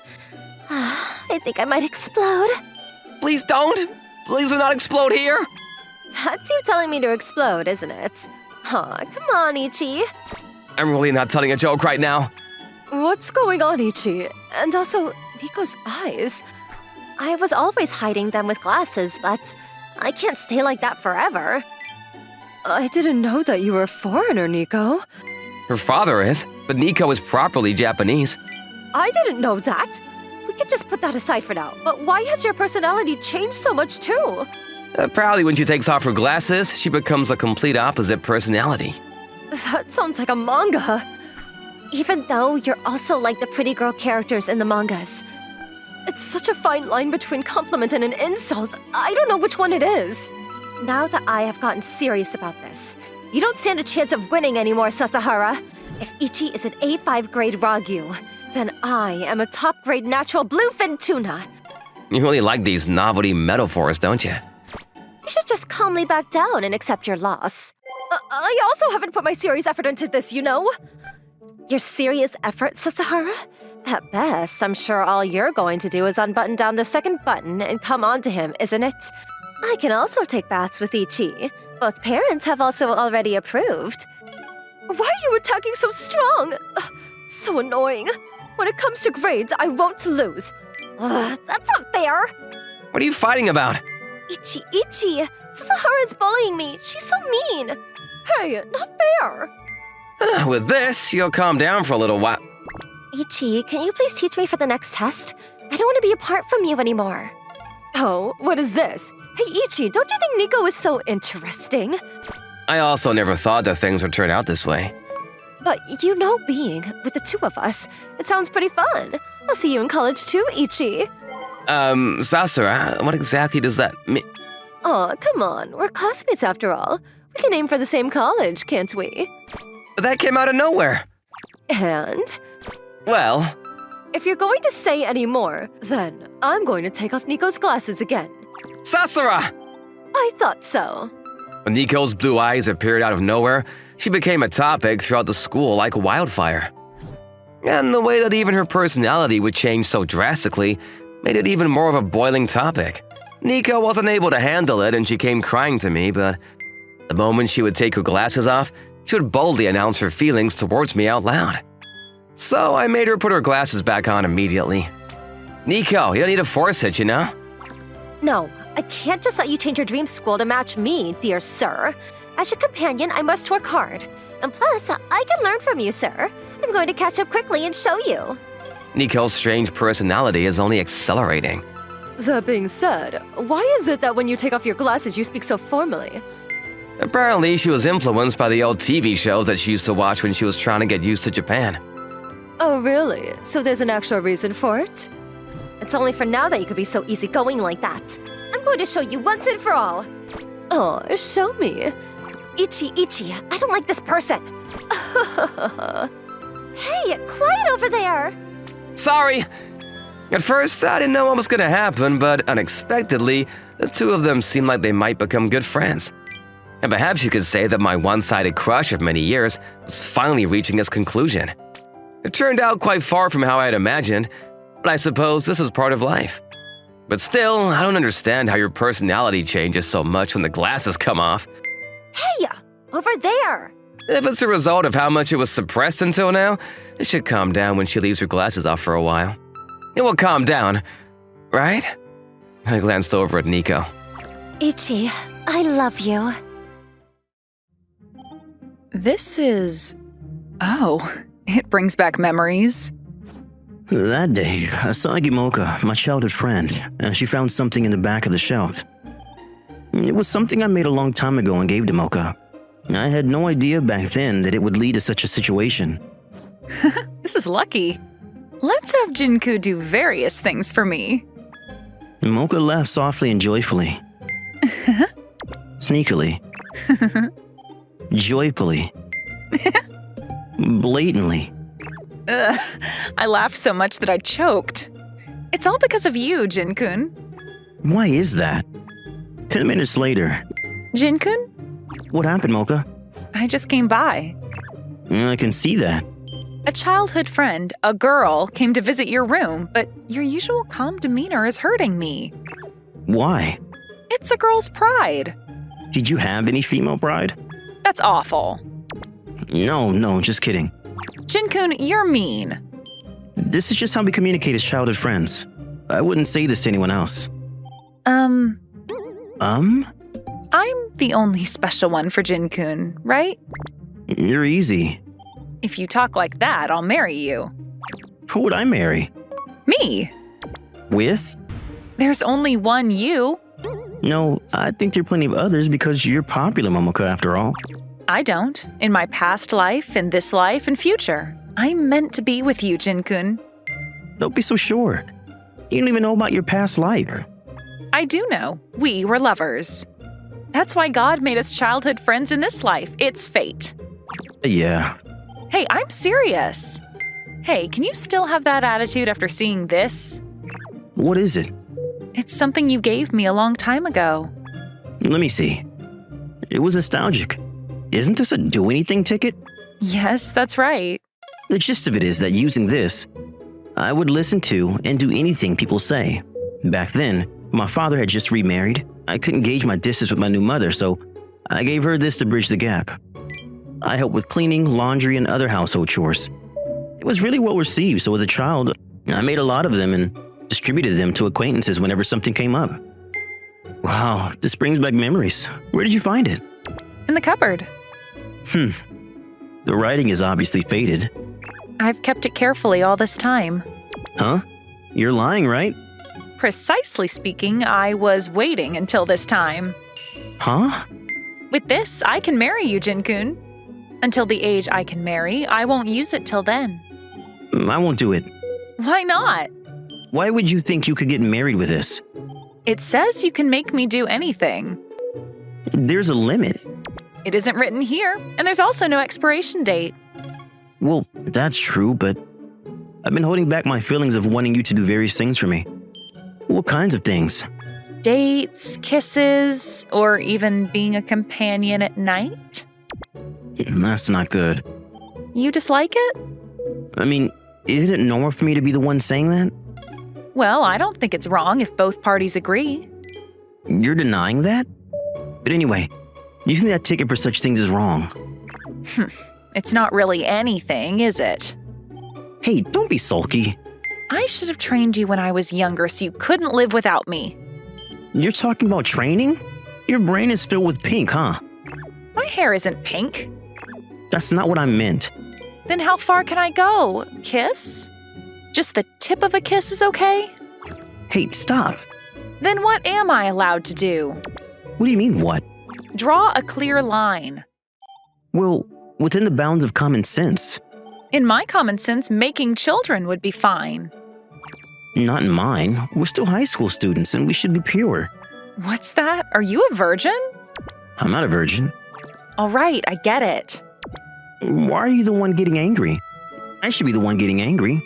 I think I might explode. Please don't. Please do not explode here. That's you telling me to explode, isn't it? Aw, come on, Ichi. I'm really not telling a joke right now. What's going on, Ichi? And also, Nico's eyes. I was always hiding them with glasses, but I can't stay like that forever. I didn't know that you were a foreigner, Nico. Her father is, but Nico is properly Japanese. I didn't know that. We could just put that aside for now. But why has your personality changed so much, too? Probably when she takes off her glasses, she becomes a complete opposite personality. That sounds like a manga. Even though you're also like the pretty girl characters in the mangas. It's such a fine line between compliment and an insult. I don't know which one it is. Now that I have gotten serious about this, you don't stand a chance of winning anymore, Sasahara. If Ichi is an A5 grade Ragu, then I am a top grade natural bluefin tuna. You really like these novelty metaphors, don't you? You should just calmly back down and accept your loss. I also haven't put my serious effort into this, you know? Your serious effort, Sasahara? At best, I'm sure all you're going to do is unbutton down the second button and come on to him, isn't it? I can also take baths with Ichi. Both parents have also already approved. Why are you attacking so strong? So annoying. When it comes to grades, I won't lose. That's not fair. What are you fighting about? Ichi, Sasahara's bullying me. She's so mean. Hey, not fair. With this, you'll calm down for a little while. Ichi, can you please teach me for the next test? I don't want to be apart from you anymore. Oh, what is this? Hey, Ichi, don't you think Nico is so interesting? I also never thought that things would turn out this way. But you know, being with the two of us, it sounds pretty fun. I'll see you in college too, Ichi. Sasura, what exactly does that mean? Aw, come on. We're classmates after all. We can aim for the same college, can't we? But that came out of nowhere. And? Well, if you're going to say any more, then I'm going to take off Nico's glasses again. Sasura! I thought so. When Nico's blue eyes appeared out of nowhere, she became a topic throughout the school like wildfire. And the way that even her personality would change so drastically made it even more of a boiling topic. Nico wasn't able to handle it and she came crying to me, but the moment she would take her glasses off, she would boldly announce her feelings towards me out loud. So I made her put her glasses back on immediately. Nico, you don't need to force it, you know? No, I can't just let you change your dream school to match me, dear sir. As your companion, I must work hard. And plus, I can learn from you, sir. I'm going to catch up quickly and show you. Nico's strange personality is only accelerating. That being said, why is it that when you take off your glasses, you speak so formally? Apparently, she was influenced by the old TV shows that she used to watch when she was trying to get used to Japan. Oh, really? So there's an actual reason for it? It's only for now that you could be so easygoing like that. I'm going to show you once and for all. Oh, show me. Ichi, I don't like this person. Hey, quiet over there. Sorry! At first, I didn't know what was gonna happen, but unexpectedly, the two of them seemed like they might become good friends. And perhaps you could say that my one-sided crush of many years was finally reaching its conclusion. It turned out quite far from how I had imagined, but I suppose this is part of life. But still, I don't understand how your personality changes so much when the glasses come off. Hey, over there. If it's a result of how much it was suppressed until now, it should calm down when she leaves her glasses off for a while. It will calm down, right? I glanced over at Nico. Ichi, I love you. This is... Oh, it brings back memories. That day, Asagi Moka, my childhood friend, she found something in the back of the shelf. It was something I made a long time ago and gave to Moka. I had no idea back then that it would lead to such a situation. This is lucky. Let's have Jinku do various things for me. Moka laughed softly and joyfully. Sneakily. Joyfully. Blatantly. Ugh, I laughed so much that I choked. It's all because of you, Jin-kun. Why is that? 10 minutes later. Jin-kun? What happened, Mocha? I just came by. I can see that. A childhood friend, a girl, came to visit your room, but your usual calm demeanor is hurting me. Why? It's a girl's pride. Did you have any female pride? That's awful. No, just kidding. Jin-kun, you're mean. This is just how we communicate as childhood friends. I wouldn't say this to anyone else. I'm the only special one for Jin-kun, right? You're easy. If you talk like that, I'll marry you. Who would I marry? Me? With? There's only one you. No, I think there are plenty of others because you're popular, Momoka, after all. I don't. In my past life, in this life, and future. I'm meant to be with you, Jin-kun. Don't be so sure. You don't even know about your past life. I do know. We were lovers. That's why God made us childhood friends in this life. It's fate. Yeah. Hey, I'm serious. Hey, can you still have that attitude after seeing this? What is it? It's something you gave me a long time ago. Let me see. It was nostalgic. Isn't this a do anything ticket? Yes, that's right. The gist of it is that using this, I would listen to and do anything people say. Back then, my father had just remarried. I couldn't gauge my distance with my new mother, so I gave her this to bridge the gap. I helped with cleaning, laundry, and other household chores. It was really well received, so as a child, I made a lot of them and distributed them to acquaintances whenever something came up. Wow, this brings back memories. Where did you find it? In the cupboard. The writing is obviously faded. I've kept it carefully all this time. Huh? You're lying, right? Precisely speaking, I was waiting until this time. Huh? With this, I can marry you, Jin-kun. Until the age I can marry, I won't use it till then. I won't do it. Why not? Why would you think you could get married with this? It says you can make me do anything. There's a limit. It isn't written here, and there's also no expiration date. Well, that's true, but I've been holding back my feelings of wanting you to do various things for me. What kinds of things? Dates, kisses, or even being a companion at night? That's not good. You dislike it? I mean, isn't it normal for me to be the one saying that? Well, I don't think it's wrong if both parties agree. You're denying that? But anyway, you think that ticket for such things is wrong? It's not really anything, is it? Hey, don't be sulky. I should have trained you when I was younger so you couldn't live without me. You're talking about training? Your brain is filled with pink, huh? My hair isn't pink. That's not what I meant. Then how far can I go? Kiss? Just the tip of a kiss is okay? Hey, stop. Then what am I allowed to do? What do you mean, what? Draw a clear line. Well, within the bounds of common sense. In my common sense, making children would be fine. Not in mine. We're still high school students and we should be pure. What's that? Are you a virgin? I'm not a virgin. All right, I get it. Why are you the one getting angry? I should be the one getting angry.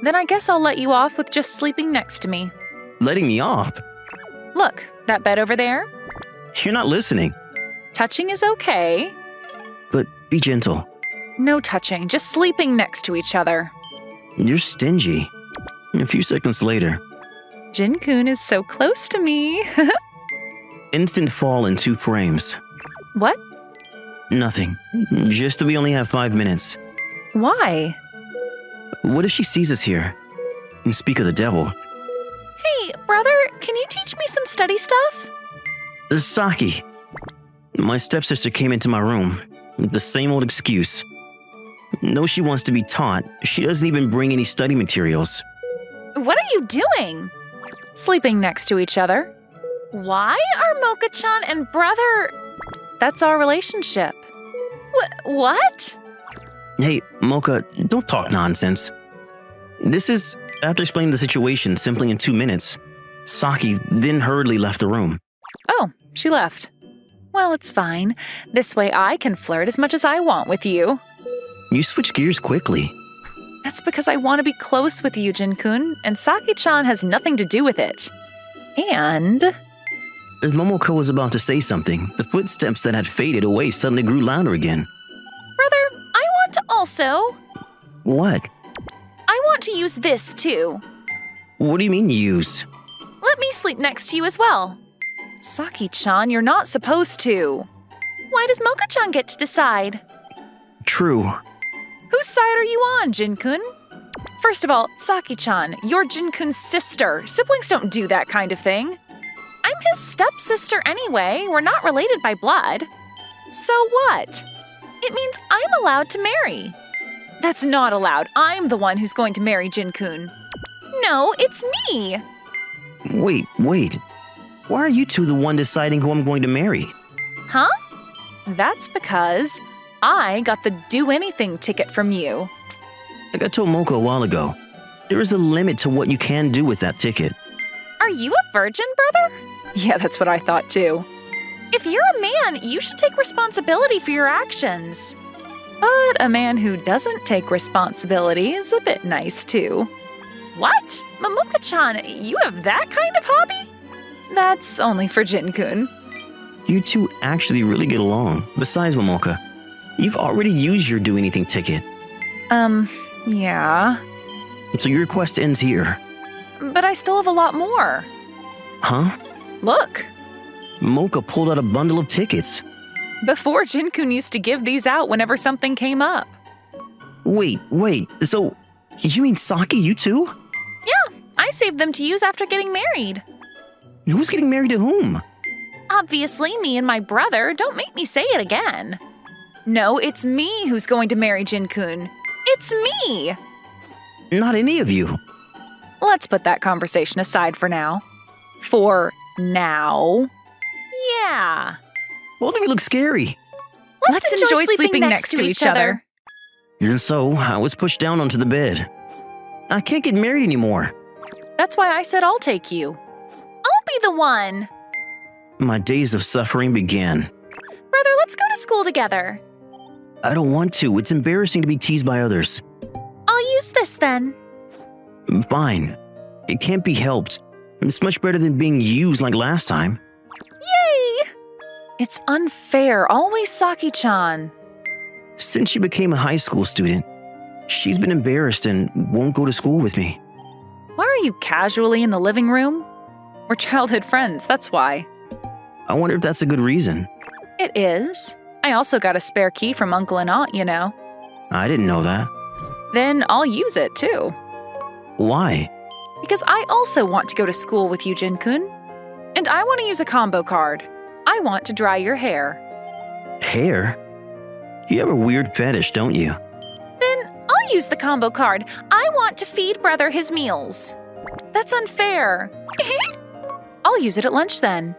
Then I guess I'll let you off with just sleeping next to me. Letting me off? Look, that bed over there? You're not listening. Touching is okay. But be gentle. No touching, just sleeping next to each other. You're stingy. A few seconds later. Jin-kun is so close to me. Instant fall in 2 frames. What? Nothing. Just that we only have 5 minutes. Why? What if she sees us here? And speak of the devil. Hey, brother, can you teach me some study stuff? Saki. My stepsister came into my room. The same old excuse. No, she wants to be taught. She doesn't even bring any study materials. What are you doing? Sleeping next to each other. Why are Mocha-chan and brother... That's our relationship. What? Hey, Mocha, don't talk nonsense. This is after explaining the situation simply in 2 minutes. Saki then hurriedly left the room. Oh, she left. Well, it's fine. This way I can flirt as much as I want with you. You switch gears quickly. That's because I want to be close with you, Jin-kun, and Saki-chan has nothing to do with it. And As Momoko was about to say something, the footsteps that had faded away suddenly grew louder again. brother, I want to also. What? I want to use this too. What do you mean use? Let me sleep next to you as well. Saki-chan, you're not supposed to. Why does Mocha-chan get to decide? True. Whose side are you on, Jin-kun? First of all, Saki-chan, you're Jin-kun's sister. Siblings don't do that kind of thing. I'm his stepsister anyway. We're not related by blood. So what? It means I'm allowed to marry. That's not allowed. I'm the one who's going to marry Jin-kun. No, it's me. Wait. Why are you two the one deciding who I'm going to marry? Huh? That's because I got the do-anything ticket from you. Like I told Moko a while ago, there is a limit to what you can do with that ticket. Are you a virgin, brother? Yeah, that's what I thought too. If you're a man, you should take responsibility for your actions. But a man who doesn't take responsibility is a bit nice too. What? Momoka-chan, you have that kind of hobby? That's only for Jin-kun. You two actually really get along. Besides, Momoka, you've already used your do anything ticket. Yeah. So your request ends here. But I still have a lot more. Huh? Look. Mocha pulled out a bundle of tickets. Before, Jin-kun used to give these out whenever something came up. Wait. So, you mean Saki, you too? Yeah, I saved them to use after getting married. Who's getting married to whom? Obviously, me and my brother. Don't make me say it again. No, it's me who's going to marry Jin-kun. It's me! Not any of you. Let's put that conversation aside for now. For now. Yeah. Both of you look scary. Let's enjoy sleeping next to each other. And so, I was pushed down onto the bed. I can't get married anymore. That's why I said I'll take you. I'll be the one. My days of suffering began. Brother, let's go to school together. I don't want to. It's embarrassing to be teased by others. I'll use this then. Fine. It can't be helped. It's much better than being used like last time. Yay! It's unfair. Always Saki-chan. Since she became a high school student, she's been embarrassed and won't go to school with me. Why are you casually in the living room? We're childhood friends, that's why. I wonder if that's a good reason. It is. I also got a spare key from Uncle and Aunt, you know. I didn't know that. Then I'll use it too. Why? Because I also want to go to school with you, Jin-kun. And I want to use a combo card. I want to dry your hair. Hair? You have a weird fetish, don't you? Then I'll use the combo card. I want to feed brother his meals. That's unfair. I'll use it at lunch then.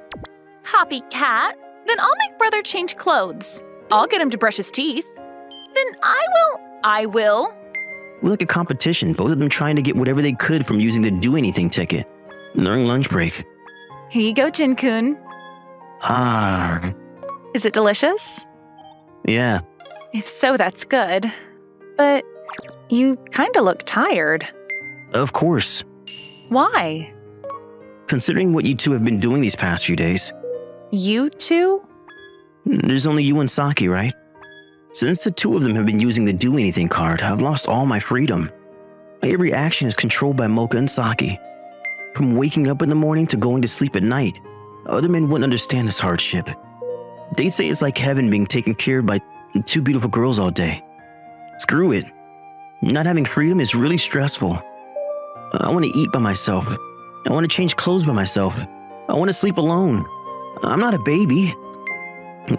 Copycat. Then I'll make brother change clothes. I'll get him to brush his teeth. Then I will. We're like a competition, both of them trying to get whatever they could from using the do anything ticket during lunch break. Here you go, Jin-kun. Ah. Is it delicious? Yeah. If so, that's good. But you kinda look tired. Of course. Why? Considering what you two have been doing these past few days, You two? there's only you and Saki, right? Since the two of them have been using the do anything card, I've lost all my freedom. My every action is controlled by Mocha and Saki. From waking up in the morning to going to sleep at night, other men wouldn't understand this hardship. They'd say it's like heaven being taken care of by two beautiful girls all day. Screw it. Not having freedom is really stressful. I want to eat by myself. I want to change clothes by myself. I want to sleep alone. I'm not a baby.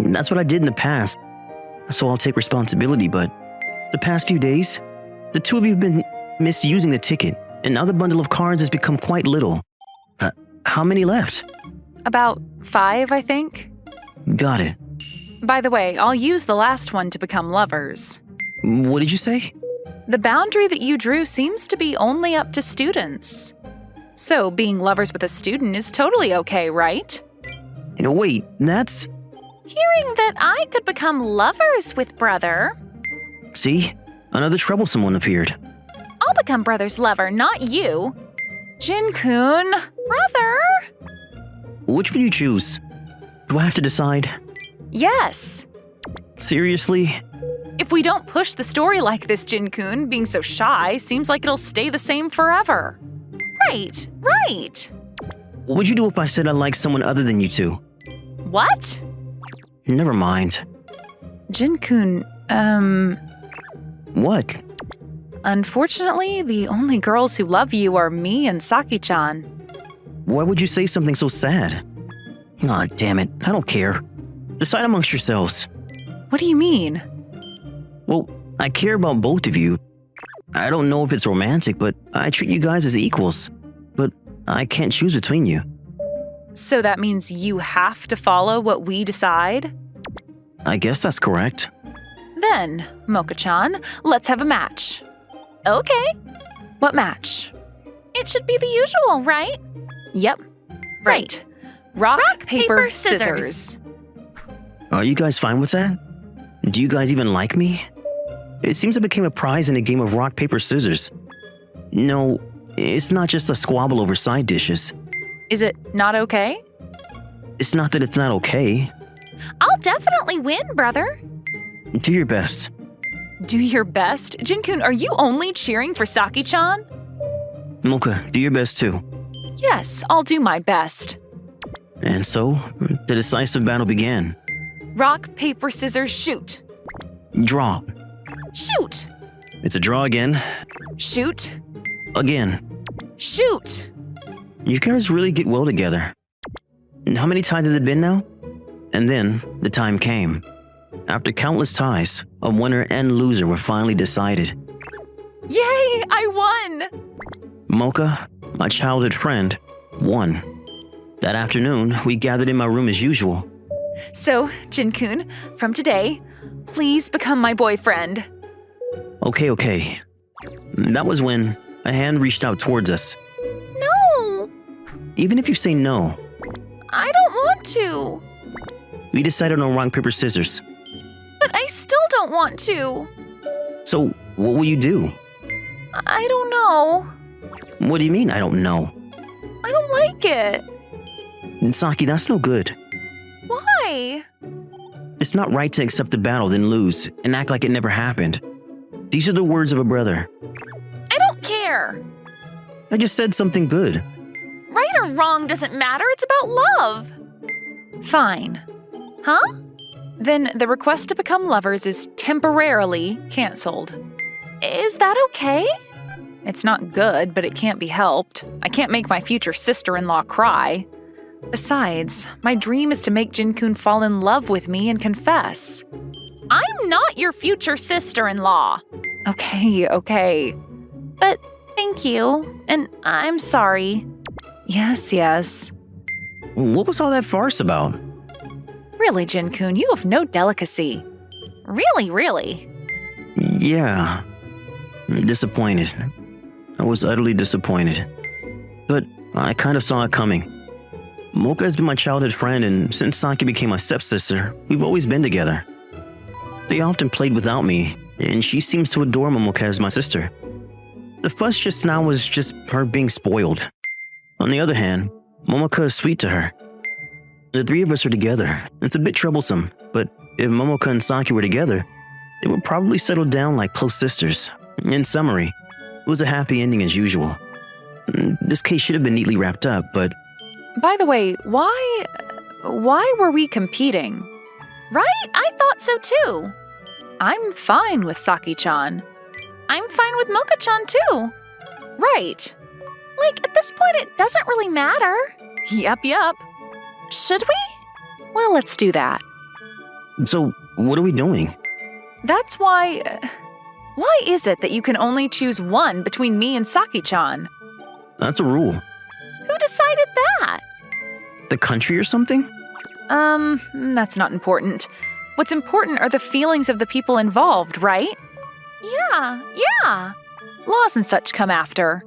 That's what I did in the past. So I'll take responsibility, but the past few days, the two of you have been misusing the ticket, and now the bundle of cards has become quite little. How many left? About 5, I think. Got it. By the way, I'll use the last one to become lovers. What did you say? The boundary that you drew seems to be only up to students. So being lovers with a student is totally okay, right? Wait, that's... Hearing that I could become lovers with brother. See? Another troublesome one appeared. I'll become Brother's lover, not you. Jin-kun, brother? Which will you choose? Do I have to decide? Yes. Seriously? If we don't push the story like this, Jin-kun, being so shy seems like it'll stay the same forever. Right. What would you do if I said I like someone other than you two? What? Never mind. Jin-kun, What? unfortunately, the only girls who love you are me and Saki-chan. Why would you say something so sad? Aw, damn it. I don't care. Decide amongst yourselves. What do you mean? Well, I care about both of you. I don't know if it's romantic, but I treat you guys as equals. But I can't choose between you. So that means you have to follow what we decide? I guess that's correct. Then, Mocha-chan, let's have a match. Okay. What match? It should be the usual, right? Yep. Right. Rock, paper, scissors. Are you guys fine with that? Do you guys even like me? It seems I became a prize in a game of rock, paper, scissors. No, it's not just a squabble over side dishes. Is it not okay? It's not that it's not okay. I'll definitely win, brother. Do your best. Do your best? Jin-kun, are you only cheering for Saki-chan? Mocha, do your best too. Yes, I'll do my best. And so, the decisive battle began. Rock, paper, scissors, shoot. Draw. Shoot. It's a draw again. Shoot. Again. Shoot. You guys really get well together. And how many ties has it been now? And then, the time came. After countless ties, a winner and loser were finally decided. Yay, I won! Mocha, my childhood friend, won. That afternoon, we gathered in my room as usual. So, Jin-kun, from today, please become my boyfriend. Okay. That was when a hand reached out towards us. No, Even if you say no, I don't want to. we decided on rock, paper, scissors. But I still don't want to. So, what will you do? I don't know. What do you mean, I don't know? I don't like it. Saki, that's no good. Why? It's not right to accept the battle, then lose, and act like it never happened. These are the words of a brother. I don't care. I just said something good. Right or wrong doesn't matter. It's about love. Fine. Huh? Then the request to become lovers is temporarily canceled. Is that okay? It's not good, but it can't be helped. I can't make my future sister-in-law cry. Besides, my dream is to make Jin-kun fall in love with me and confess. I'm not your future sister-in-law. Okay. But thank you, and I'm sorry. Yes. What was all that farce about? Really, Jin-kun, you have no delicacy. Really. Yeah. Disappointed. I was utterly disappointed. But I kind of saw it coming. Mocha has been my childhood friend, and since Saki became my stepsister, we've always been together. They often played without me, and she seems to adore Momoka as my sister. The fuss just now was just her being spoiled. On the other hand, Momoka is sweet to her. The three of us are together. It's a bit troublesome, but if Momoka and Saki were together, they would probably settle down like close sisters. In summary, it was a happy ending as usual. This case should have been neatly wrapped up, but By the way, why were we competing? Right? I thought so too. I'm fine with Saki-chan. I'm fine with Mocha-chan too. Right. Like, at this point, it doesn't really matter. Yup. Should we? Well, let's do that. so what are we doing? That's why... why is it that you can only choose one between me and Saki-chan? That's a rule. Who decided that? The country or something? That's not important. What's important are the feelings of the people involved, right? Yeah. Laws and such come after.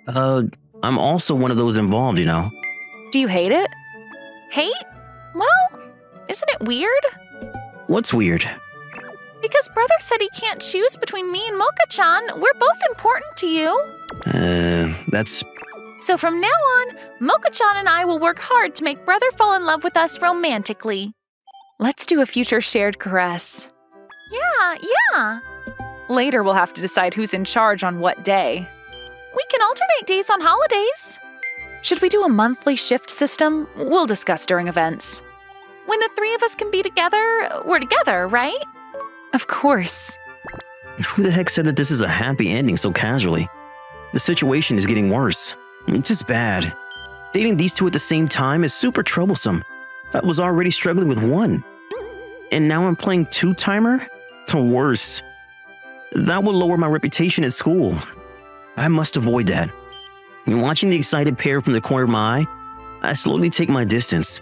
I'm also one of those involved, you know. Do you hate it? Hate? Well, isn't it weird? What's weird? Because brother said he can't choose between me and Mocha-chan. We're both important to you. That's... So from now on, Mocha-chan and I will work hard to make brother fall in love with us romantically. Let's do a future shared caress. Yeah. Later we'll have to decide who's in charge on what day. We can alternate days on holidays. Should we do a monthly shift system? We'll discuss during events. When the three of us can be together, we're together, right? Of course. Who the heck said that this is a happy ending so casually? The situation is getting worse. It's just bad. Dating these two at the same time is super troublesome. I was already struggling with one. And now I'm playing two-timer? The worst. That will lower my reputation at school. I must avoid that. Watching the excited pair from the corner of my eye, I slowly take my distance.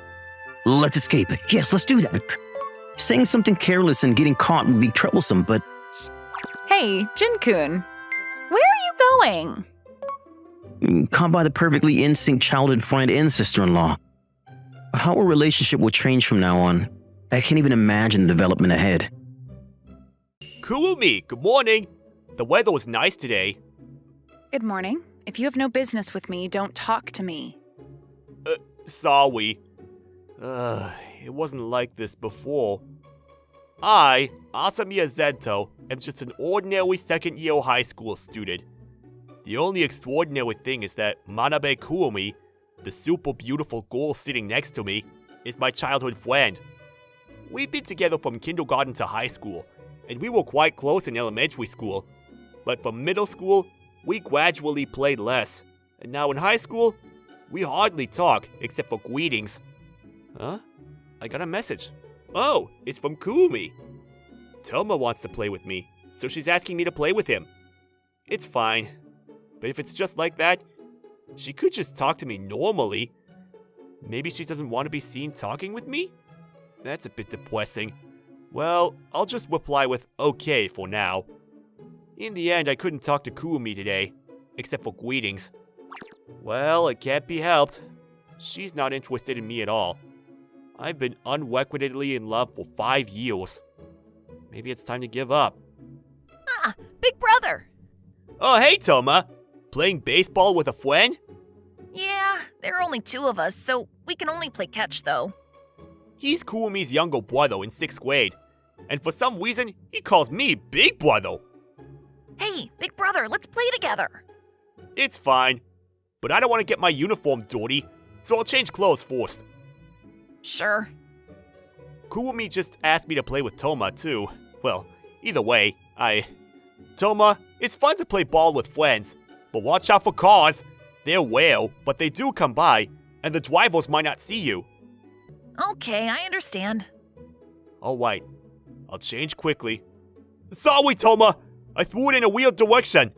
Let's escape. Yes, let's do that. Saying something careless and getting caught would be troublesome, but... Hey, Jin-kun. Where are you going? Caught by the perfectly in sync childhood friend and sister-in-law. How our relationship will change from now on. I can't even imagine the development ahead. Kurumi, good morning. The weather was nice today. Good morning. If you have no business with me, don't talk to me. Sorry. It wasn't like this before. I, Asamiya Zento, am just an ordinary second-year high school student. The only extraordinary thing is that Manabe Kurumi, the super beautiful girl sitting next to me, is my childhood friend. We've been together from kindergarten to high school, and we were quite close in elementary school. But from middle school, we gradually played less. And now in high school, we hardly talk, except for greetings. Huh? I got a message. Oh, it's from Kurumi. Toma wants to play with me, so she's asking me to play with him. It's fine. But if it's just like that, she could just talk to me normally. Maybe she doesn't want to be seen talking with me? That's a bit depressing. Well, I'll just reply with okay for now. In the end, I couldn't talk to Kurumi today, except for greetings. Well, it can't be helped. She's not interested in me at all. I've been unrequitedly in love for 5 years. Maybe it's time to give up. Ah, big brother! Oh, hey, Toma! Playing baseball with a friend? Yeah, there are only 2 of us, so we can only play catch, though. He's Kurumi's younger brother in 6th grade. And for some reason, he calls me Big Brother. Hey, big brother, let's play together! It's fine. But I don't want to get my uniform dirty, so I'll change clothes first. Sure. Kurumi just asked me to play with Toma, too. Well, either way, Toma, it's fun to play ball with friends, but watch out for cars. They're rare, but they do come by, and the drivers might not see you. Okay, I understand. Alright, I'll change quickly. Sorry, Toma! I threw it in a weird direction.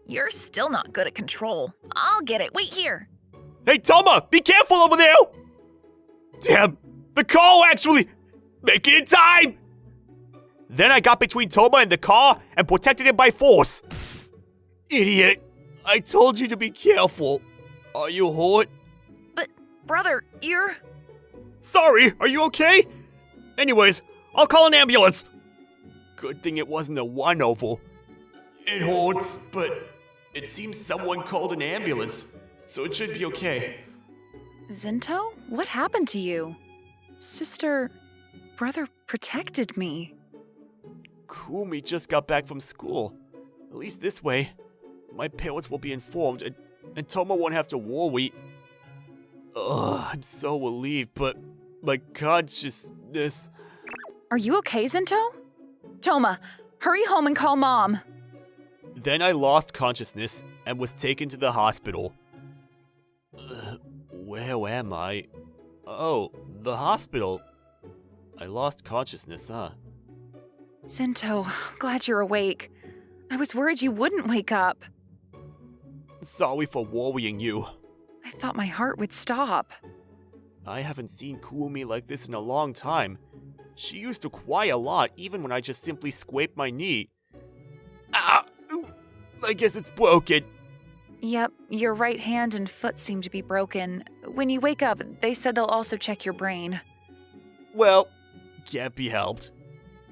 You're still not good at control. I'll get it. Wait here. Hey, Toma! Be careful over there! Damn! The car actually! Make it in time! Then I got between Toma and the car and protected it by force. Idiot! I told you to be careful. Are you hurt? But, brother, you're... Sorry, are you okay? Anyways, I'll call an ambulance. Good thing it wasn't a one-over. It hurts, but it seems someone called an ambulance, so it should be okay. Zento? What happened to you? Brother protected me. Kurumi just got back from school. At least this way, my parents will be informed and Toma won't have to worry. Ugh, I'm so relieved, but my consciousness... Are you okay, Zento? Toma, hurry home and call Mom. Then I lost consciousness and was taken to the hospital. Where am I? Oh, the hospital. I lost consciousness, huh? Zento, glad you're awake. I was worried you wouldn't wake up. Sorry for worrying you. I thought my heart would stop. I haven't seen Kurumi like this in a long time. She used to cry a lot even when I just simply scraped my knee. Ah! I guess it's broken. Yep, your right hand and foot seem to be broken. When you wake up, they said they'll also check your brain. Well, can't be helped.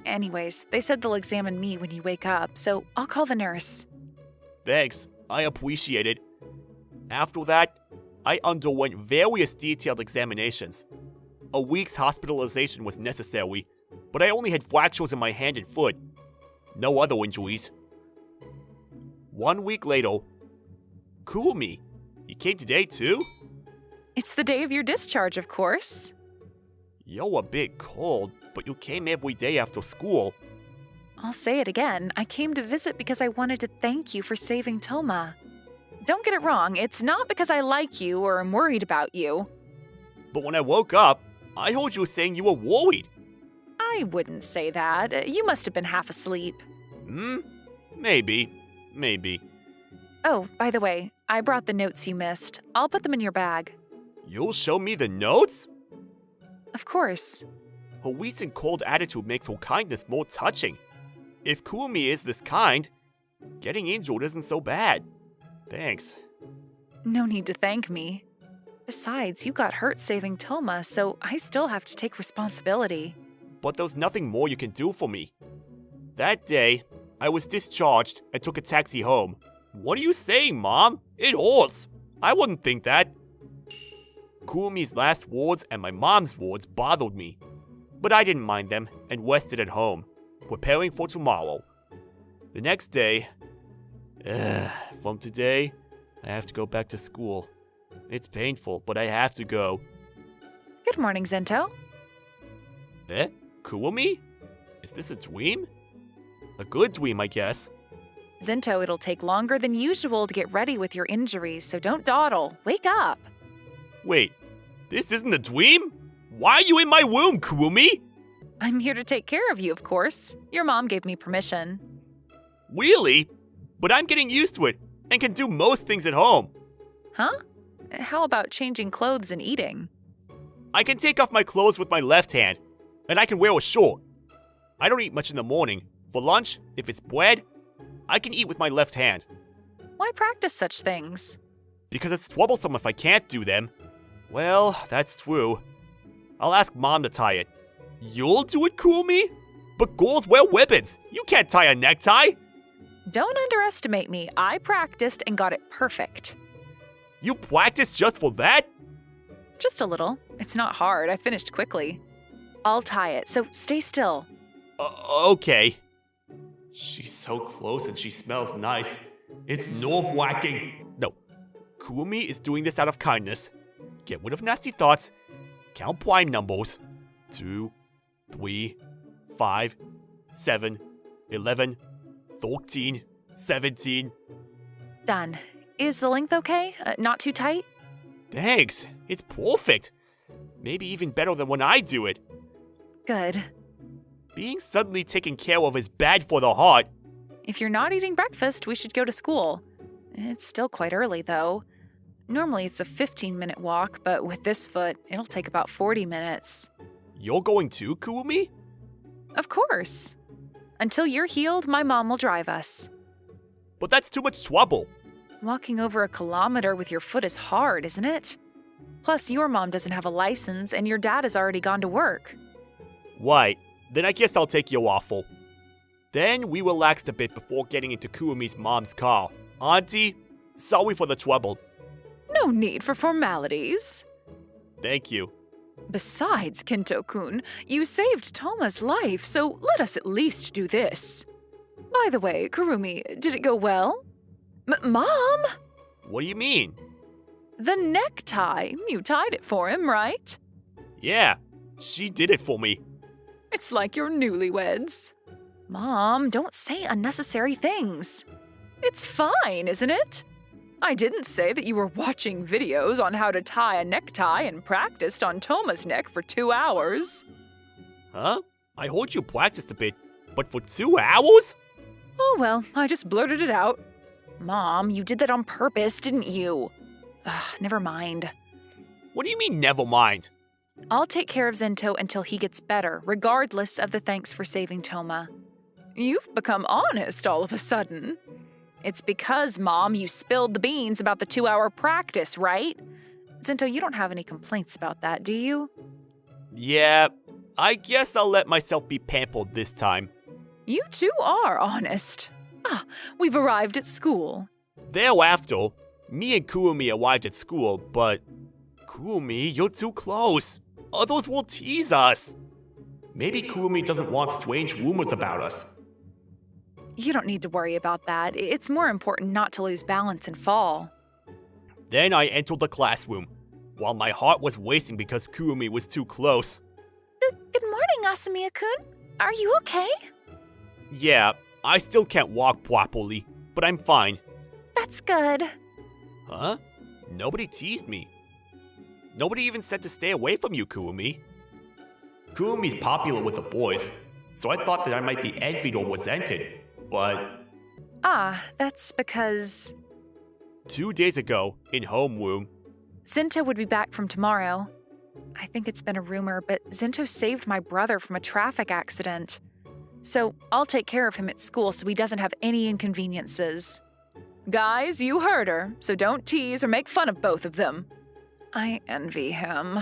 Anyways, they said they'll examine me when you wake up, so I'll call the nurse. Thanks, I appreciate it. After that, I underwent various detailed examinations. A week's hospitalization was necessary, but I only had fractures in my hand and foot. No other injuries. 1 week later, Kurumi, you came today too? It's the day of your discharge, of course. You're a bit cold, but you came every day after school. I'll say it again. I came to visit because I wanted to thank you for saving Toma. Don't get it wrong, it's not because I like you or am worried about you. But when I woke up, I heard you saying you were worried. I wouldn't say that. You must have been half asleep. Maybe. Oh, by the way, I brought the notes you missed. I'll put them in your bag. You'll show me the notes? Of course. Her recent cold attitude makes her kindness more touching. If Kurumi is this kind, getting injured isn't so bad. Thanks. No need to thank me. Besides, you got hurt saving Toma, so I still have to take responsibility. But there's nothing more you can do for me. That day, I was discharged and took a taxi home. What are you saying, Mom? It hurts. I wouldn't think that. Kurumi's last words and my mom's words bothered me. But I didn't mind them and rested at home, preparing for tomorrow. The next day, from today, I have to go back to school. It's painful, but I have to go. Good morning, Zento. Kurumi? Is this a dream? A good dream, I guess. Zento, it'll take longer than usual to get ready with your injuries, so don't dawdle. Wake up. Wait, this isn't a dream? Why are you in my room, Kurumi? I'm here to take care of you, of course. Your mom gave me permission. Really? But I'm getting used to it and can do most things at home. Huh? How about changing clothes and eating? I can take off my clothes with my left hand, and I can wear a shirt. I don't eat much in the morning. For lunch, if it's bread, I can eat with my left hand. Why practice such things? Because it's troublesome if I can't do them. Well, that's true. I'll ask Mom to tie it. You'll do it, Kurumi? But girls wear weapons. You can't tie a necktie. Don't underestimate me. I practiced and got it perfect. You practiced just for that? Just a little. It's not hard. I finished quickly. I'll tie it, so stay still. Okay. She's so close and she smells nice. It's nerve-wracking. No, Kurumi is doing this out of kindness. Get rid of nasty thoughts. Count prime numbers. 2, 3, 5, 7, 11, 13, 17. Done. Is the length okay? Not too tight? Thanks. It's perfect. Maybe even better than when I do it. Good. Being suddenly taken care of is bad for the heart. If you're not eating breakfast, we should go to school. It's still quite early, though. Normally it's a 15-minute walk, but with this foot, it'll take about 40 minutes. You're going too, Kurumi? Of course. Until you're healed, my mom will drive us. But that's too much trouble. Walking over 1 kilometer with your foot is hard, isn't it? Plus, your mom doesn't have a license, and your dad has already gone to work. Right. Then I guess I'll take your offer. Then we relaxed a bit before getting into Kurumi's mom's car. Auntie, sorry for the trouble. No need for formalities. Thank you. Besides, Kento-kun, you saved Toma's life, so let us at least do this. By the way, Kurumi, did it go well? Mom? What do you mean? The necktie. You tied it for him, right? Yeah, she did it for me. It's like you're newlyweds. Mom, don't say unnecessary things. It's fine, isn't it? I didn't say that you were watching videos on how to tie a necktie and practiced on Toma's neck for 2 hours. Huh? I heard you practiced a bit, but for 2 hours? Oh well, I just blurted it out. Mom, you did that on purpose, didn't you? Ugh, never mind. What do you mean, never mind? I'll take care of Zento until he gets better, regardless of the thanks for saving Toma. You've become honest all of a sudden. It's because, Mom, you spilled the beans about the 2-hour practice, right? Zento, you don't have any complaints about that, do you? Yeah, I guess I'll let myself be pampered this time. You two are honest. Ah, we've arrived at school. Thereafter, me and Kurumi arrived at school, but... Kurumi, you're too close. Others will tease us. Maybe Kurumi doesn't want strange rumors about us. You don't need to worry about that. It's more important not to lose balance and fall. Then I entered the classroom, while my heart was racing because Kurumi was too close. Good morning, Asamiya-kun. Are you okay? Yeah, I still can't walk properly, but I'm fine. That's good. Huh? Nobody teased me. Nobody even said to stay away from you, Kurumi. Kurumi's popular with the boys, so I thought that I might be envied or resented, but... Ah, that's because 2 days ago, in homeroom, Zinto would be back from tomorrow. I think it's been a rumor, but Zinto saved my brother from a traffic accident. So I'll take care of him at school so he doesn't have any inconveniences. Guys, you heard her, so don't tease or make fun of both of them. I envy him.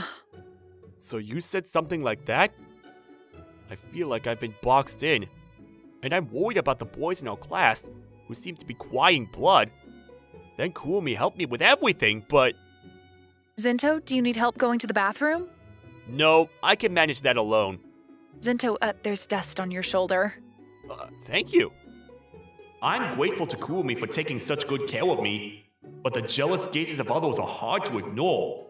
so you said something like that? I feel like I've been boxed in, and I'm worried about the boys in our class who seem to be crying blood. Then Kurumi helped me with everything, but... Zinto, do you need help going to the bathroom? No, I can manage that alone. Zinto, there's dust on your shoulder. Thank you. I'm grateful to Kurumi for taking such good care of me, but the jealous gazes of others are hard to ignore.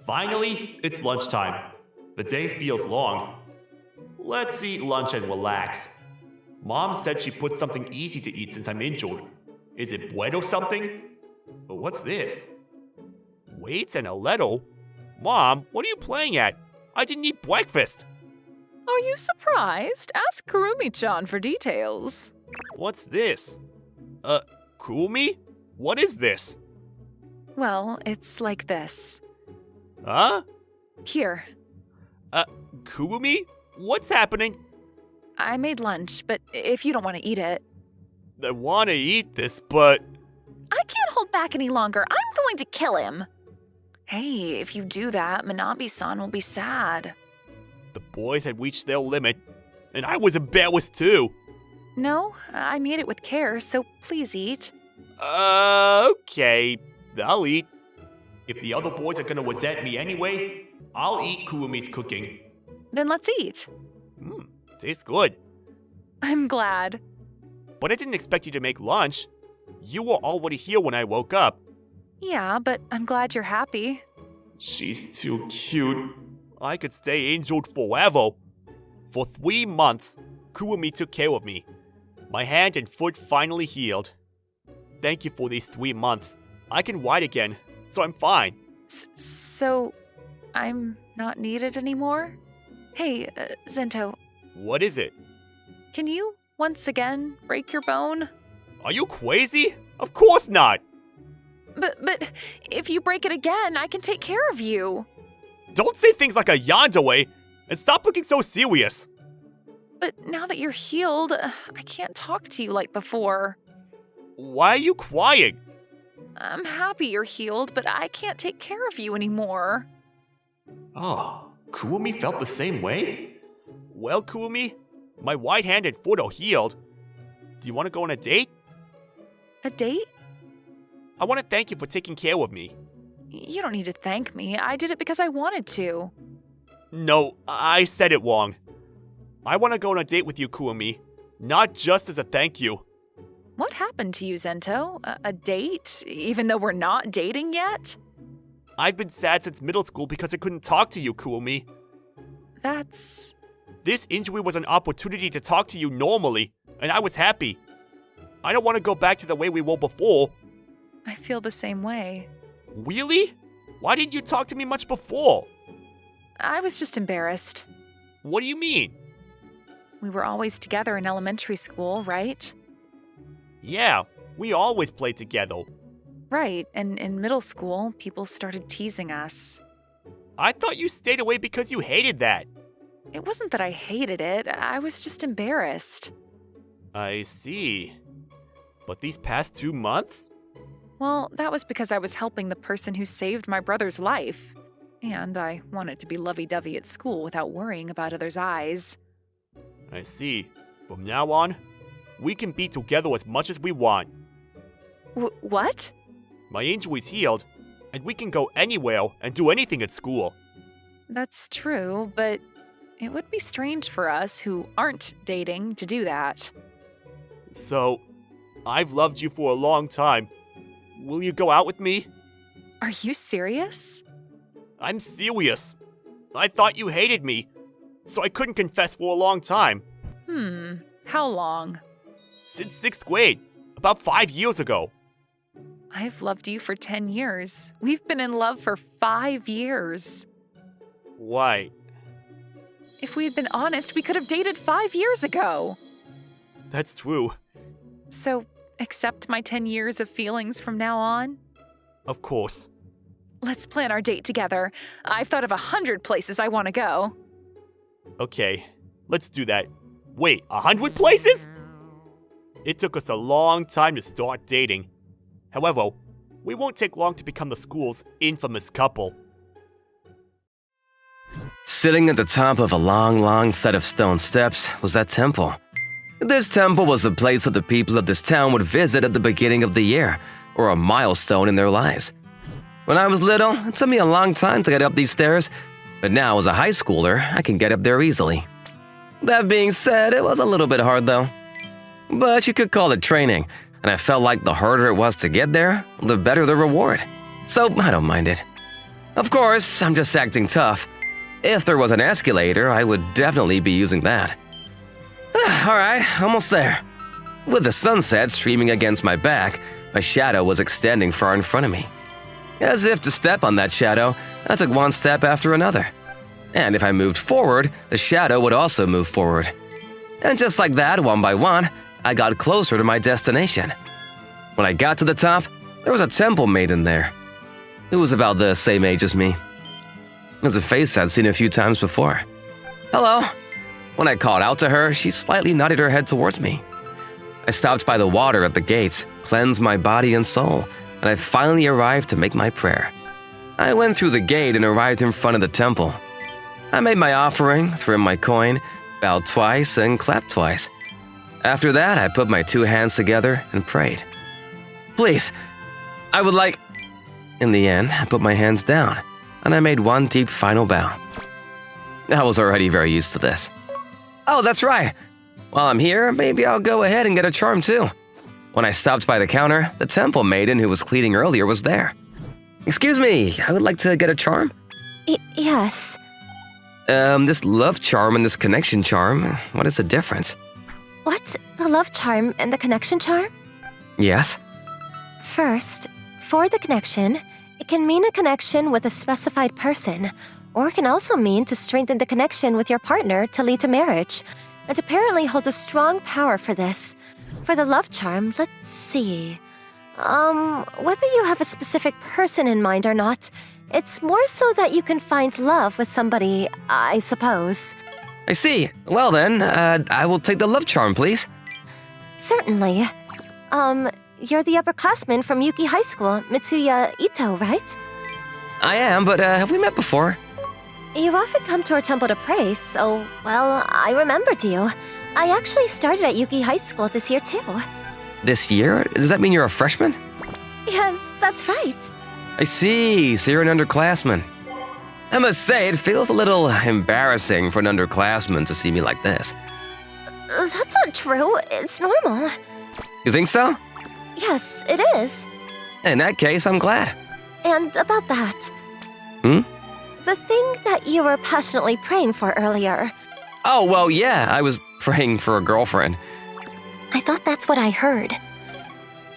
Finally, it's lunchtime. The day feels long. Let's eat lunch and relax. Mom said she put something easy to eat since I'm injured. Is it bread or something? But what's this? Weights and a letter? Mom, what are you playing at? I didn't eat breakfast. Are you surprised? Ask Kurumi-chan for details. What's this? Kurumi? What is this? Well, it's like this. Huh? Here, Kurumi? What's happening? I made lunch, but if you don't want to eat it. I want to eat this, but... I can't hold back any longer. I'm going to kill him. Hey, if you do that, Manabe-san will be sad. The boys had reached their limit, and I was embarrassed too. No, I made it with care, so please eat. Okay. I'll eat. If the other boys are gonna resent me anyway, I'll eat Kurumi's cooking. Then let's eat. Tastes good. I'm glad. But I didn't expect you to make lunch. You were already here when I woke up. Yeah, but I'm glad you're happy. She's too cute. I could stay injured forever. For 3 months, Kurumi took care of me. My hand and foot finally healed. Thank you for these 3 months. I can ride again, so I'm fine. So, I'm not needed anymore? Hey, Zinto, What is it? can you once again break your bone? Are you crazy? Of course not! But if you break it again, I can take care of you. Don't say things like a yandere, and stop looking so serious. But now that you're healed, I can't talk to you like before. Why are you crying? I'm happy you're healed, but I can't take care of you anymore. Oh, Kurumi felt the same way? Well, Kurumi, my right hand and foot are healed. Do you want to go on a date? A date? I want to thank you for taking care of me. You don't need to thank me. I did it because I wanted to. No, I said it wrong. I want to go on a date with you, Kurumi. Not just as a thank you. What happened to you, Zento? A date? Even though we're not dating yet? I've been sad since middle school because I couldn't talk to you, Kurumi. That's... This injury was an opportunity to talk to you normally, and I was happy. I don't want to go back to the way we were before. I feel the same way. Really? Why didn't you talk to me much before? I was just embarrassed. What do you mean? We were always together in elementary school, right? Yeah, we always played together. Right, and in middle school, people started teasing us. I thought you stayed away because you hated that. It wasn't that I hated it, I was just embarrassed. I see. But these past 2 months? Well, that was because I was helping the person who saved my brother's life. And I wanted to be lovey-dovey at school without worrying about others' eyes. I see. From now on, we can be together as much as we want. What? My injury's healed, and we can go anywhere and do anything at school. That's true, but it would be strange for us who aren't dating to do that. So, I've loved you for a long time. Will you go out with me? Are you serious? I'm serious. I thought you hated me, so I couldn't confess for a long time. How long? Since 6th grade, about 5 years ago. I've loved you for 10 years. We've been in love for 5 years. Why? If we had been honest, we could have dated 5 years ago. That's true. So, accept my 10 years of feelings from now on? Of course. Let's plan our date together. I've thought of 100 places I want to go. Okay, let's do that. Wait, 100 places? It took us a long time to start dating. However, we won't take long to become the school's infamous couple. Sitting at the top of a long set of stone steps was that temple. This temple was a place that the people of this town would visit at the beginning of the year, or a milestone in their lives. When I was little, it took me a long time to get up these stairs, but now as a high schooler, I can get up there easily. That being said, it was a little bit hard though. But you could call it training, and I felt like the harder it was to get there, the better the reward. So I don't mind it. Of course, I'm just acting tough. If there was an escalator, I would definitely be using that. Alright, almost there. With the sunset streaming against my back, my shadow was extending far in front of me. As if to step on that shadow, I took one step after another. And if I moved forward, the shadow would also move forward. And just like that, one by one, I got closer to my destination. When I got to the top, there was a temple maiden there. It was about the same age as me. It was a face I'd seen a few times before. Hello. When I called out to her, she slightly nodded her head towards me. I stopped by the water at the gates, cleansed my body and soul, and I finally arrived to make my prayer. I went through the gate and arrived in front of the temple. I made my offering, threw in my coin, bowed twice, and clapped twice. After that, I put my two hands together and prayed. Please, I would like… In the end, I put my hands down, and I made one deep final bow. I was already very used to this. Oh, that's right. While I'm here, maybe I'll go ahead and get a charm too. When I stopped by the counter, the temple maiden who was cleaning earlier was there. Excuse me, I would like to get a charm. Yes. This love charm and this connection charm, what is the difference? What? The love charm and the connection charm? Yes? First, for the connection, it can mean a connection with a specified person, or it can also mean to strengthen the connection with your partner to lead to marriage, and apparently holds a strong power for this. For the love charm, let's see. Whether you have a specific person in mind or not, it's more so that you can find love with somebody, I suppose. I see. Well then, I will take the love charm, please. Certainly. You're the upperclassman from Yuki High School, Mitsuya Ito, right? I am, but have we met before? You've often come to our temple to pray, so, well, I remembered you. I actually started at Yuki High School this year, too. This year? Does that mean you're a freshman? Yes, that's right. I see, so you're an underclassman. I must say, it feels a little embarrassing for an underclassman to see me like this. That's not true. It's normal. You think so? Yes, it is. In that case, I'm glad. And about that. The thing that you were passionately praying for earlier. Oh, well, yeah, I was praying for a girlfriend. I thought that's what I heard.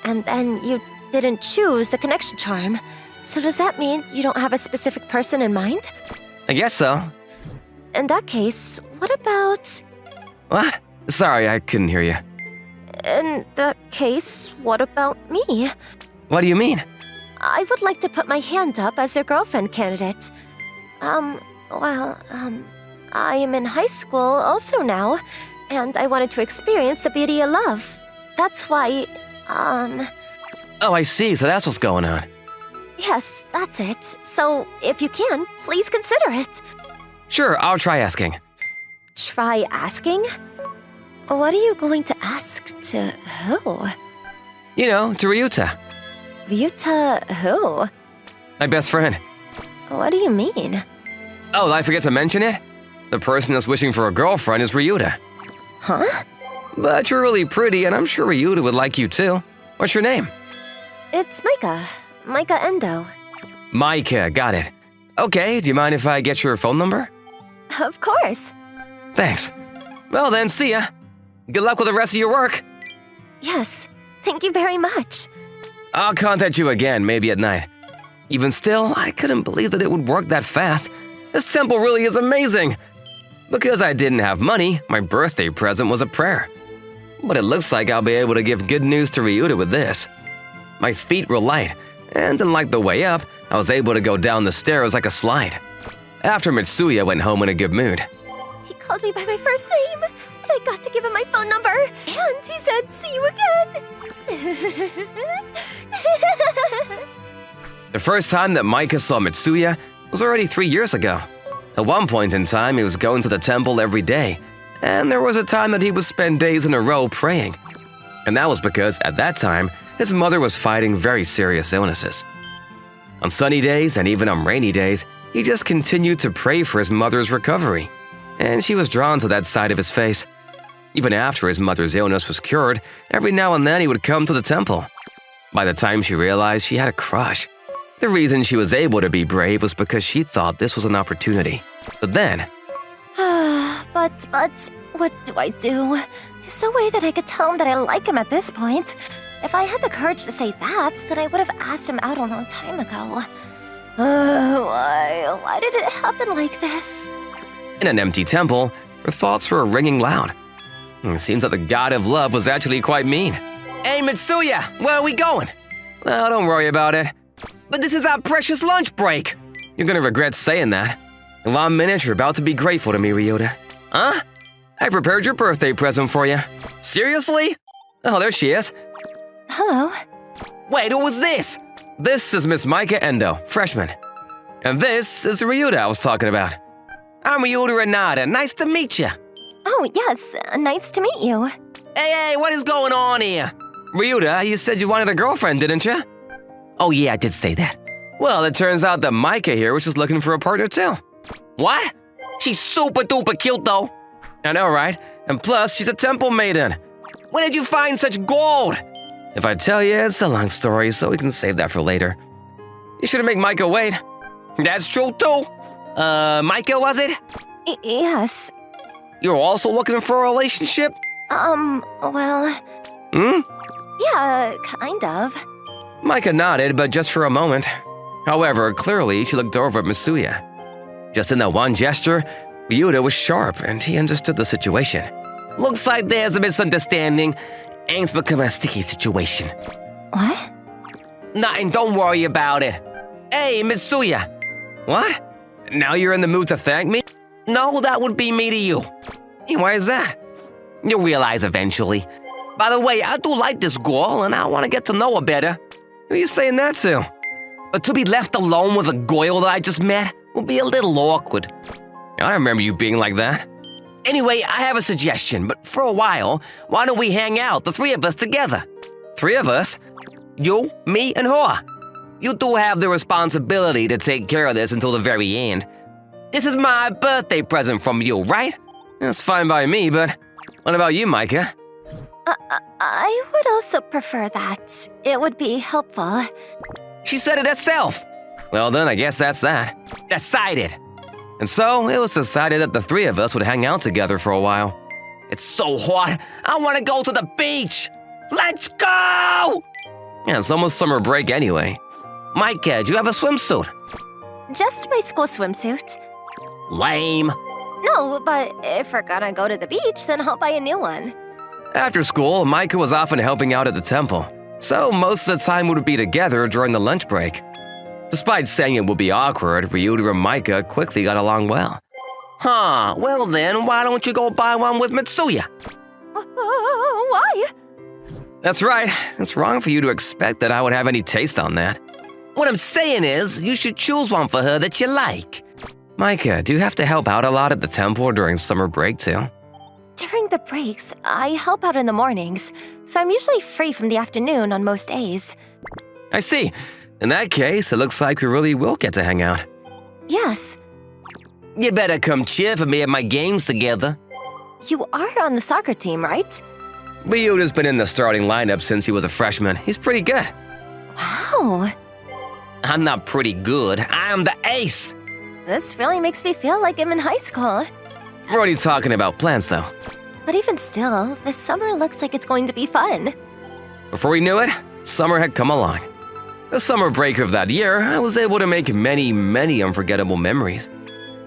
And then you didn't choose the connection charm. So does that mean you don't have a specific person in mind? I guess so. In that case, what about… What? Sorry, I couldn't hear you. In that case, what about me? What do you mean? I would like to put my hand up as your girlfriend candidate. I am in high school also now, and I wanted to experience the beauty of love. That's why, Oh, I see, so that's what's going on. Yes, that's it. So, if you can, please consider it. Sure, I'll try asking. Try asking? What are you going to ask to who? You know, to Ryuta, Ryuta who? my best friend. What do you mean? Oh, did I forget to mention it? The person that's wishing for a girlfriend is Ryuta. Huh? But you're really pretty, and I'm sure Ryuta would like you too. What's your name? It's Micah. Micah Endo. Micah, got it. Okay, do you mind if I get your phone number? Of course. Thanks. Well then, see ya. Good luck with the rest of your work. Yes, thank you very much. I'll contact you again, maybe at night. Even still, I couldn't believe that it would work that fast. This temple really is amazing. Because I didn't have money, my birthday present was a prayer. But it looks like I'll be able to give good news to Ryuta with this. My feet were light, and unlike the way up, I was able to go down the stairs like a slide. After Mitsuya went home in a good mood. He called me by my first name, and I got to give him my phone number. And he said, "See you again." The first time that Micah saw Mitsuya was already 3 years ago. At one point in time, he was going to the temple every day, and there was a time that he would spend days in a row praying. And that was because, at that time, his mother was fighting very serious illnesses. On sunny days and even on rainy days, he just continued to pray for his mother's recovery, and she was drawn to that side of his face. Even after his mother's illness was cured, every now and then he would come to the temple. By the time she realized she had a crush, the reason she was able to be brave was because she thought this was an opportunity. But then, But, what do I do? There's no way that I could tell him that I like him at this point. If I had the courage to say that, then I would have asked him out a long time ago. Why did it happen like this? in an empty temple, her thoughts were ringing loud. It seems that the god of love was actually quite mean. Hey, Mitsuya, where are we going? Well, don't worry about it. But this is our precious lunch break. You're gonna regret saying that. In 1 minute, you're about to be grateful to me, Ryuta. Huh? I prepared your birthday present for you. Seriously? Oh, there she is. Hello. Wait, who was this? This is Miss Micah Endo, freshman. And this is Ryuta I was talking about. I'm Ryuta Renata. Nice to meet you. Oh, yes. Nice to meet you. Hey, what is going on here? Ryuta, you said you wanted a girlfriend, didn't you? Oh, yeah, I did say that. Well, it turns out that Micah here was just looking for a partner, too. What? She's super duper cute, though. I know, right? And plus, she's a temple maiden. When did you find such gold? If I tell you, it's a long story, so we can save that for later. You shouldn't make Micah wait. That's true, too. Micah, was it? Yes. You're also looking for a relationship? Well, Hmm? yeah, kind of. Micah nodded, but just for a moment. However, clearly she looked over at Mitsuya. Just in that one gesture, Ryuta was sharp and he understood the situation. Looks like there's a misunderstanding, and it's become a sticky situation. What? Nothing, don't worry about it. Hey, Mitsuya. What? Now you're in the mood to thank me? No, that would be me to you. Why is that? You'll realize eventually. By the way, I do like this girl, and I want to get to know her better. Who are you saying that to? But to be left alone with a girl that I just met would be a little awkward. I remember you being like that. Anyway, I have a suggestion, but for a while, why don't we hang out, the three of us together? 3 of us? You, me, and her. You do have the responsibility to take care of this until the very end. This is my birthday present from you, right? That's fine by me, but what about you, Micah? I would also prefer that. It would be helpful. She said it herself. Well, then I guess that's that. Decided. And so it was decided that the 3 of us would hang out together for a while. It's so hot. I want to go to the beach. Let's go! Yeah, it's almost summer break anyway. Micah, do you have a swimsuit? Just my school swimsuit. Lame. No, but if we're gonna go to the beach, then I'll buy a new one. After school, Micah was often helping out at the temple, so most of the time we would be together during the lunch break. Despite saying it would be awkward, Ryuta and Micah quickly got along well. Huh, well then, why don't you go buy one with Mitsuya? Why? That's right, it's wrong for you to expect that I would have any taste on that. What I'm saying is, you should choose one for her that you like. Micah, do you have to help out a lot at the temple during summer break too? During the breaks, I help out in the mornings, so I'm usually free from the afternoon on most days. I see. In that case, it looks like we really will get to hang out. Yes, You better come cheer for me at my games together. you are on the soccer team, right? Ryuta's been in the starting lineup since he was a freshman. He's pretty good. Wow, I'm not pretty good. I'm the ace. this really makes me feel like I'm in high school. We're already talking about plans though. But even still, this summer looks like it's going to be fun. Before we knew it, summer had come along. The summer break of that year, I was able to make many, many unforgettable memories.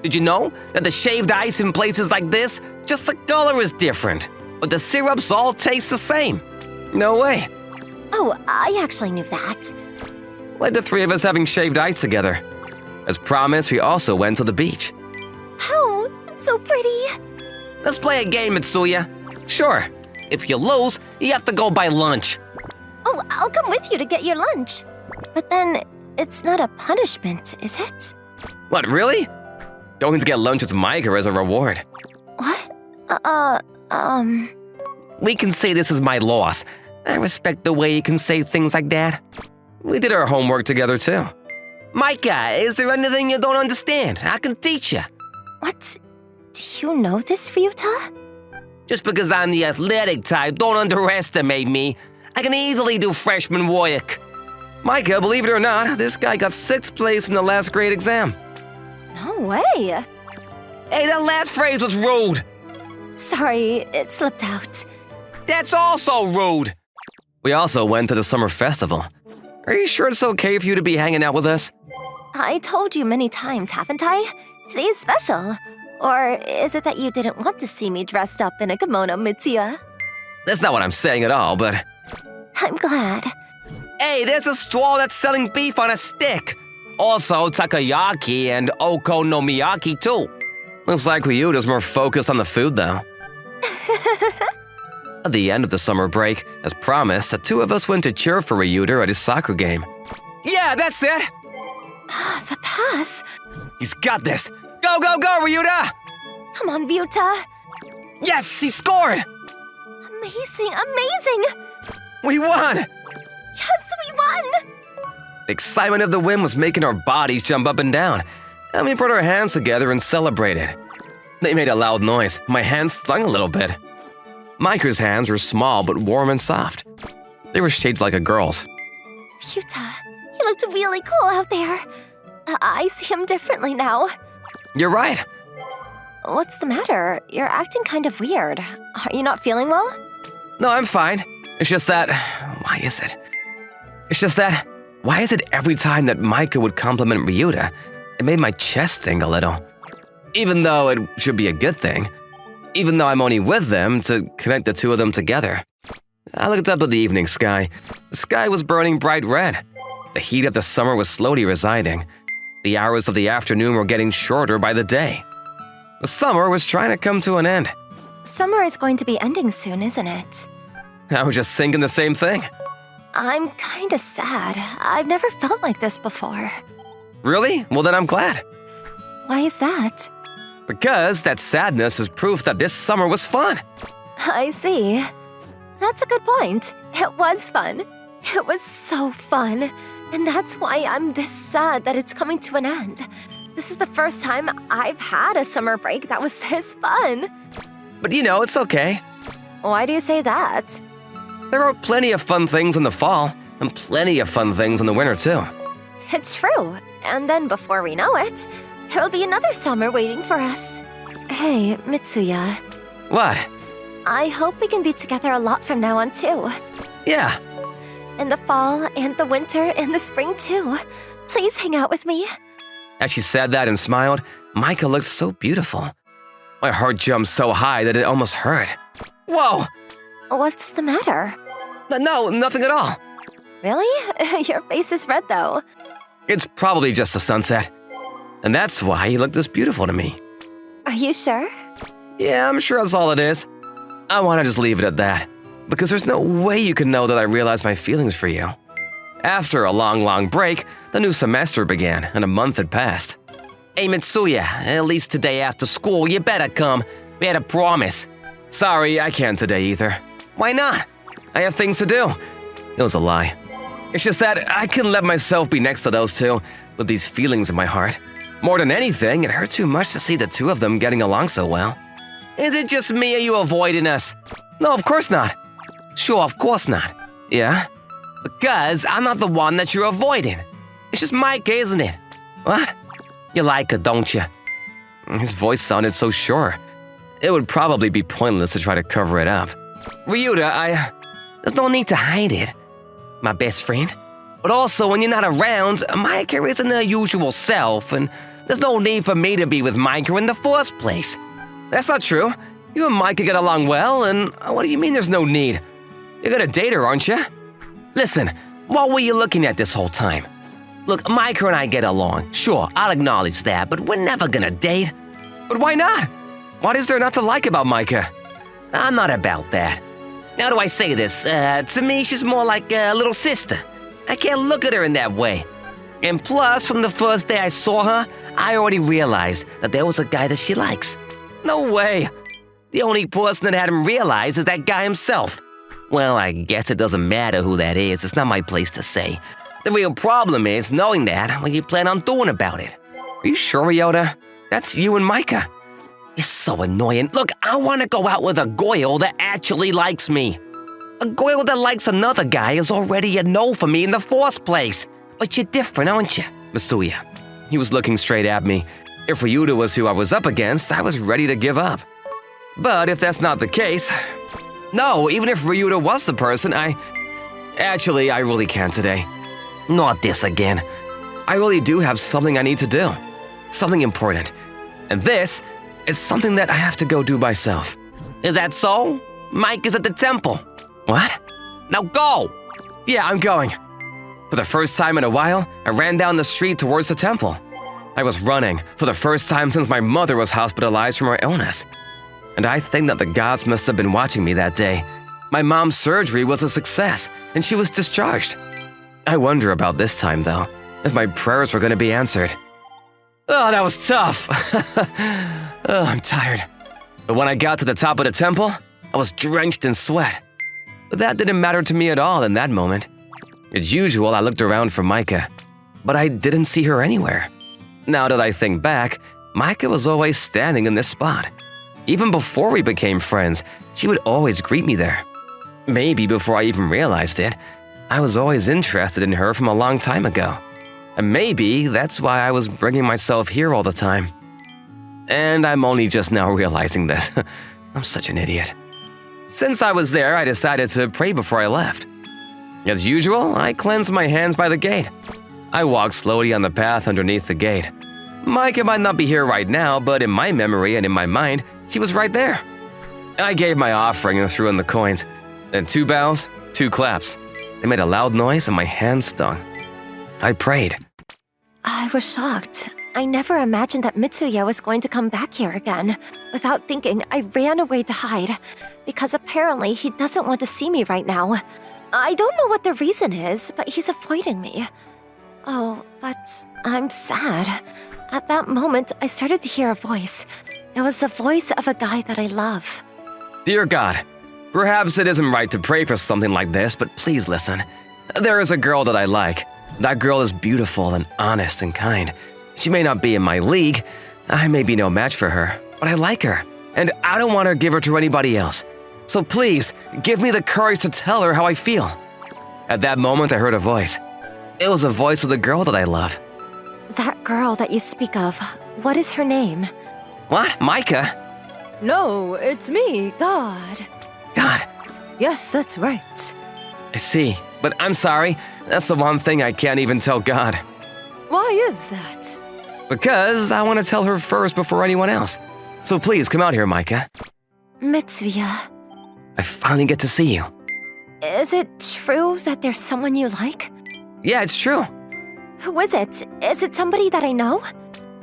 Did you know that the shaved ice in places like this, just the color is different, but the syrups all taste the same? No way. Oh, I actually knew that. Like the three of us having shaved ice together. As promised, we also went to the beach. Oh, it's so pretty. Let's play a game, Mitsuya. Sure. If you lose, you have to go buy lunch. Oh, I'll come with you to get your lunch. But then, it's not a punishment, is it? What, really? Going to get lunch with Micah as a reward. What? We can say this is my loss. I respect the way you can say things like that. We did our homework together too. Micah, is there anything you don't understand? I can teach you. What? Do you know this, Ryuta? Just because I'm the athletic type, don't underestimate me. I can easily do freshman work. Micah, believe it or not, this guy got 6th place in the last grade exam. No way. Hey, that last phrase was rude. Sorry, it slipped out. That's also rude. We also went to the summer festival. Are you sure it's okay for you to be hanging out with us? I told you many times, haven't I? Today's special. Or is it that you didn't want to see me dressed up in a kimono, Mitsuya? That's not what I'm saying at all, but... I'm glad. Hey, there's a stall that's selling beef on a stick. Also, takoyaki and okonomiyaki too. Looks like Ryuta's more focused on the food though. At the end of the summer break, as promised, the two of us went to cheer for Ryuta at his soccer game. Yeah, that's it! The pass. He's got this! Go, go, go, Ryuta! Come on, Ryuta. Yes, he scored! Amazing, amazing. We won! Yes, we won. The excitement of the win was making our bodies jump up and down, and we put our hands together and celebrated. They made a loud noise. My hands stung a little bit. Micah's hands were small but warm and soft. They were shaped like a girl's. Ryuta, he looked really cool out there. I see him differently now. You're right. What's the matter? You're acting kind of weird. Are you not feeling well? No, I'm fine. It's just that... Why is it? It's just that... Why is it every time that Micah would compliment Ryuta, it made my chest sting a little? Even though it should be a good thing. Even though I'm only with them to connect the two of them together. I looked up at the evening sky. The sky was burning bright red. The heat of the summer was slowly residing. The hours of the afternoon were getting shorter by the day. The summer was trying to come to an end. Summer is going to be ending soon, isn't it? I was just thinking the same thing. I'm kinda sad. I've never felt like this before. Really? Well, then I'm glad. Why is that? Because that sadness is proof that this summer was fun. I see. That's a good point. It was fun. It was so fun. And that's why I'm this sad that it's coming to an end. This is the first time I've had a summer break that was this fun. But you know, it's okay. Why do you say that? There are plenty of fun things in the fall, and plenty of fun things in the winter too. It's true. And then before we know it, there'll be another summer waiting for us. Hey, Mitsuya. What? I hope we can be together a lot from now on too. Yeah. In the fall and the winter and the spring too. Please hang out with me. As she said that and smiled, Micah looked so beautiful. My heart jumped so high that it almost hurt. Whoa! What's the matter? No, nothing at all. Really? Your face is red though. It's probably just the sunset. And that's why he looked this beautiful to me. Are you sure? Yeah, I'm sure that's all it is. I want to just leave it at that. Because there's no way you can know that I realize my feelings for you. After a long break, the new semester began and a month had passed. Hey Mitsuya, at least today after school, you better come. We had a promise. Sorry, I can't today either. Why not? I have things to do. It was a lie. It's just that I couldn't let myself be next to those two with these feelings in my heart. More than anything, it hurt too much to see the two of them getting along so well. Is it just me or you avoiding us? No, of course not. Sure, of course not. Yeah? Because I'm not the one that you're avoiding. It's just Micah, isn't it? What? You like her, don't you? His voice sounded so sure. It would probably be pointless to try to cover it up. Ryuta, there's no need to hide it. My best friend. But also, when you're not around, Micah isn't her usual self, and there's no need for me to be with Micah in the first place. That's not true. You and Micah get along well, and what do you mean there's no need? You're gonna date her, aren't you? Listen, what were you looking at this whole time? Look, Micah and I get along. Sure, I'll acknowledge that, but we're never gonna date. But why not? What is there not to like about Micah? I'm not about that. How do I say this? To me, she's more like a little sister. I can't look at her in that way. And plus, from the first day I saw her, I already realized that there was a guy that she likes. No way. The only person that hadn't realized is that guy himself. Well, I guess it doesn't matter who that is. It's not my place to say. The real problem is knowing that, what you plan on doing about it. Are you sure, Ryota? That's you and Micah. You're so annoying. Look, I want to go out with a girl that actually likes me. A girl that likes another guy is already a no for me in the first place. But you're different, aren't you? Masuya. He was looking straight at me. If Ryuta was who I was up against, I was ready to give up. But if that's not the case... No, even if Ryuta was the person, Actually, I really can't today. Not this again. I really do have something I need to do. Something important. And this is something that I have to go do myself. Is that so? Mike is at the temple. What? Now go! Yeah, I'm going. For the first time in a while, I ran down the street towards the temple. I was running for the first time since my mother was hospitalized from her illness. And I think that the gods must have been watching me that day. My mom's surgery was a success, and she was discharged. I wonder about this time, though, if my prayers were going to be answered. Oh, that was tough. Oh, I'm tired. But when I got to the top of the temple, I was drenched in sweat. But that didn't matter to me at all in that moment. As usual, I looked around for Micah, but I didn't see her anywhere. Now that I think back, Micah was always standing in this spot. Even before we became friends, she would always greet me there. Maybe before I even realized it, I was always interested in her from a long time ago. And maybe that's why I was bringing myself here all the time. And I'm only just now realizing this. I'm such an idiot. Since I was there, I decided to pray before I left. As usual, I cleansed my hands by the gate. I walked slowly on the path underneath the gate. Micah might not be here right now, but in my memory and in my mind, she was right there. I gave my offering and threw in the coins. Then 2 bows, 2 claps. They made a loud noise and my hands stung. I prayed. I was shocked. I never imagined that Mitsuya was going to come back here again. Without thinking, I ran away to hide, because apparently he doesn't want to see me right now. I don't know what the reason is, but he's avoiding me. Oh, but I'm sad. At that moment, I started to hear a voice. It was the voice of a guy that I love. Dear God, perhaps it isn't right to pray for something like this, but please listen. There is a girl that I like. That girl is beautiful and honest and kind. She may not be in my league. I may be no match for her, but I like her, and I don't want to give her to anybody else. So please, give me the courage to tell her how I feel. At that moment, I heard a voice. It was the voice of the girl that I love. That girl that you speak of, what is her name? What? Micah? No, it's me, God. God. Yes, that's right. I see, but I'm sorry. That's the one thing I can't even tell God. Why is that? Because I want to tell her first before anyone else. So please, come out here, Micah. Mitsuya, I finally get to see you. is it true that there's someone you like? Yeah, it's true. Who is it? Is it somebody that I know?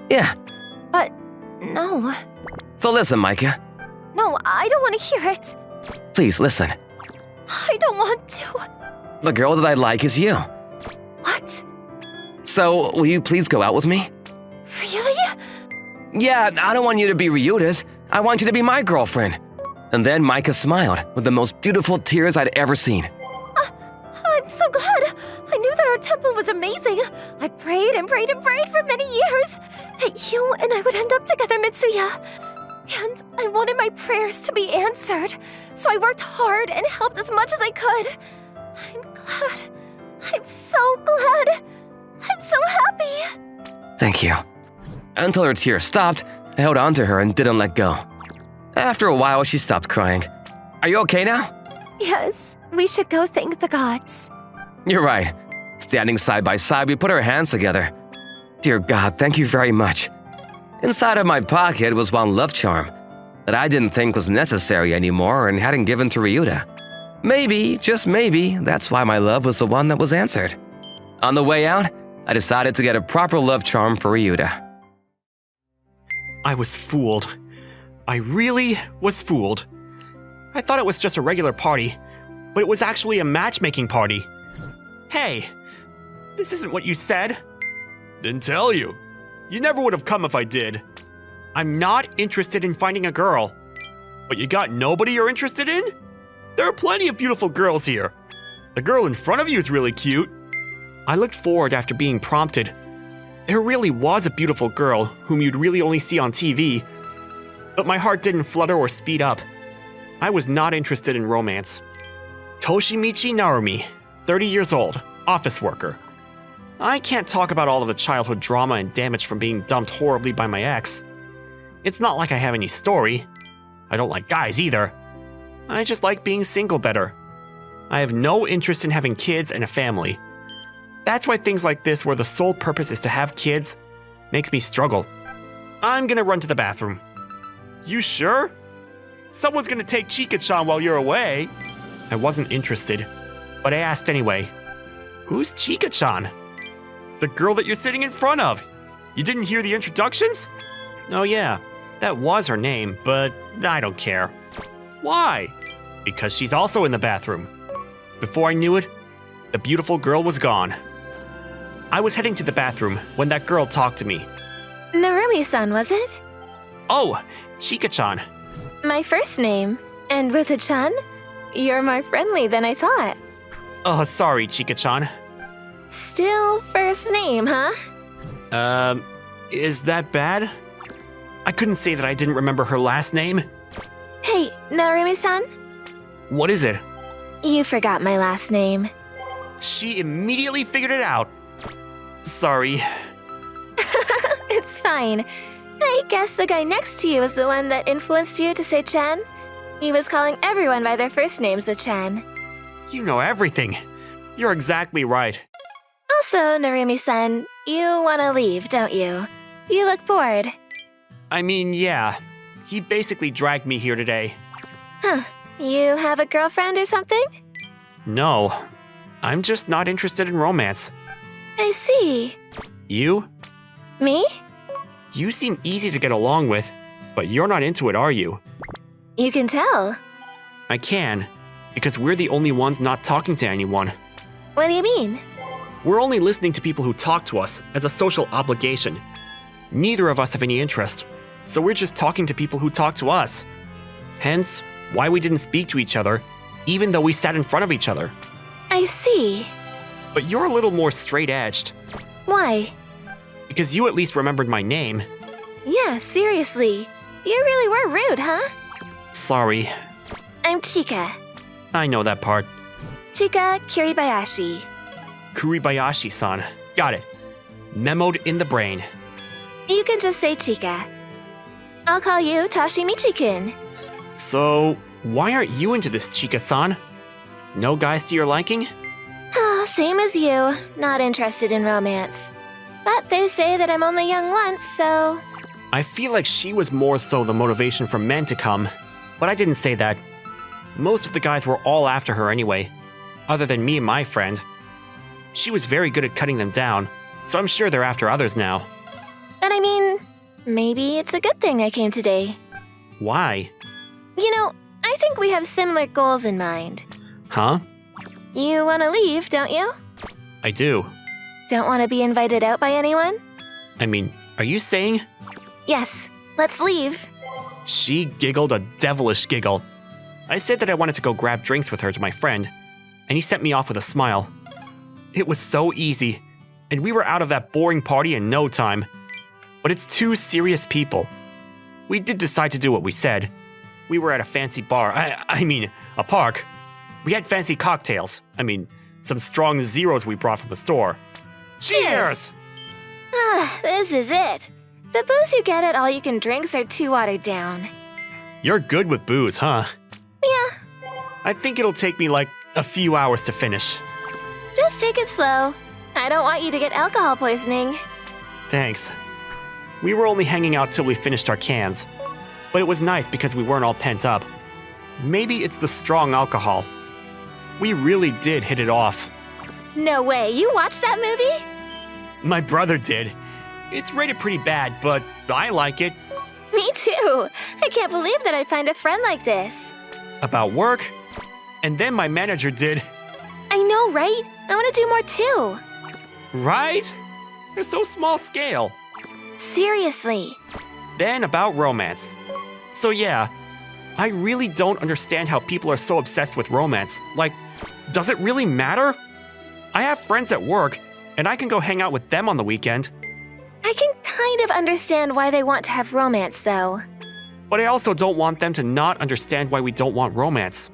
Yeah. But no. So listen, Micah. No, I don't want to hear it. Please, listen. I don't want to. The girl that I like is you. So, will you please go out with me? Really? Yeah, I don't want you to be Ryuta's. I want you to be my girlfriend. And then Micah smiled with the most beautiful tears I'd ever seen. I'm so glad. I knew that our temple was amazing. I prayed and prayed and prayed for many years that you and I would end up together, Mitsuya. And I wanted my prayers to be answered, so I worked hard and helped as much as I could. I'm glad. I'm so glad. I'm so happy. Thank you. Until her tears stopped, I held on to her and didn't let go. After a while, she stopped crying. Are you okay now? Yes, we should go thank the gods. You're right. Standing side by side, we put our hands together. Dear God, thank you very much. Inside of my pocket was one love charm that I didn't think was necessary anymore and hadn't given to Ryuta. Maybe, just maybe, that's why my love was the one that was answered. On the way out, I decided to get a proper love charm for Ryuta. I was fooled. I really was fooled. I thought it was just a regular party, but it was actually a matchmaking party. Hey, this isn't what you said. Didn't tell you. You never would have come if I did. I'm not interested in finding a girl. But you got nobody you're interested in? There are plenty of beautiful girls here. The girl in front of you is really cute. I looked forward after being prompted. There really was a beautiful girl whom you'd really only see on TV, but my heart didn't flutter or speed up. I was not interested in romance. Toshimichi Narumi, 30 years old, office worker. I can't talk about all of the childhood drama and damage from being dumped horribly by my ex. It's not like I have any story. I don't like guys either. I just like being single better. I have no interest in having kids and a family. That's why things like this, where the sole purpose is to have kids, makes me struggle. I'm gonna run to the bathroom. You sure? Someone's gonna take Chika-chan while you're away. I wasn't interested, but I asked anyway. Who's Chika-chan? The girl that you're sitting in front of. You didn't hear the introductions? Oh yeah, that was her name, but I don't care. Why? Because she's also in the bathroom. Before I knew it, the beautiful girl was gone. I was heading to the bathroom when that girl talked to me. Narumi-san, was it? Oh, Chika-chan. My first name. And with a chan? You're more friendly than I thought. Oh, sorry, Chika-chan. Still first name, huh? Is that bad? I couldn't say that I didn't remember her last name. Hey, Narumi-san? What is it? You forgot my last name. She immediately figured it out. Sorry. It's fine. I guess the guy next to you was the one that influenced you to say Chan? He was calling everyone by their first names with Chan. You know everything. You're exactly right. Also, Narumi-san, you want to leave, don't you? You look bored. I mean, yeah. He basically dragged me here today. Huh. You have a girlfriend or something? No. I'm just not interested in romance. I see. You? Me? You seem easy to get along with, but you're not into it, are you? You can tell. I can, because we're the only ones not talking to anyone. What do you mean? We're only listening to people who talk to us as a social obligation. Neither of us have any interest, so we're just talking to people who talk to us. Hence, why we didn't speak to each other, even though we sat in front of each other. I see. But you're a little more straight-edged, Why? because you at least remembered my name. Yeah, seriously. You really were rude, huh? Sorry, I'm Chika. I know that part. Chika Kiribayashi. Kuribayashi-san. Got it. Memoed in the brain. You can just say Chika. I'll call you Toshimichi-kun. So, why aren't you into this, Chika-san? No guys to your liking? Oh, same as you. Not interested in romance. But they say that I'm only young once, so... I feel like she was more so the motivation for men to come, but I didn't say that. Most of the guys were all after her anyway, other than me and my friend. She was very good at cutting them down, so I'm sure they're after others now. But I mean, maybe it's a good thing I came today. Why? You know, I think we have similar goals in mind. Huh? You want to leave, don't you? I do. Don't want to be invited out by anyone? I mean, are you saying? Yes, let's leave. She giggled a devilish giggle. I said that I wanted to go grab drinks with her to my friend, and he sent me off with a smile. It was so easy, and we were out of that boring party in no time. But it's two serious people. We did decide to do what we said. We were at a fancy bar, I mean, a park. We had fancy cocktails. I mean, some strong zeros we brought from the store. Cheers! This is it. The booze you get at all-you-can-drinks are too watered down. You're good with booze, huh? Yeah, I think it'll take me like a few hours to finish. just take it slow. I don't want you to get alcohol poisoning. Thanks. We were only hanging out till we finished our cans. But it was nice because we weren't all pent up. Maybe it's the strong alcohol. We really did hit it off. No way, you watched that movie? My brother did. It's rated pretty bad, but I like it. Me too. I can't believe that I'd find a friend like this. About work. And then my manager did. I know, right? I want to do more too. Right? They're so small scale. Seriously. Then about romance. So yeah, I really don't understand how people are so obsessed with romance. Like, does it really matter? I have friends at work, and I can go hang out with them on the weekend. I can kind of understand why they want to have romance, though. But I also don't want them to not understand why we don't want romance.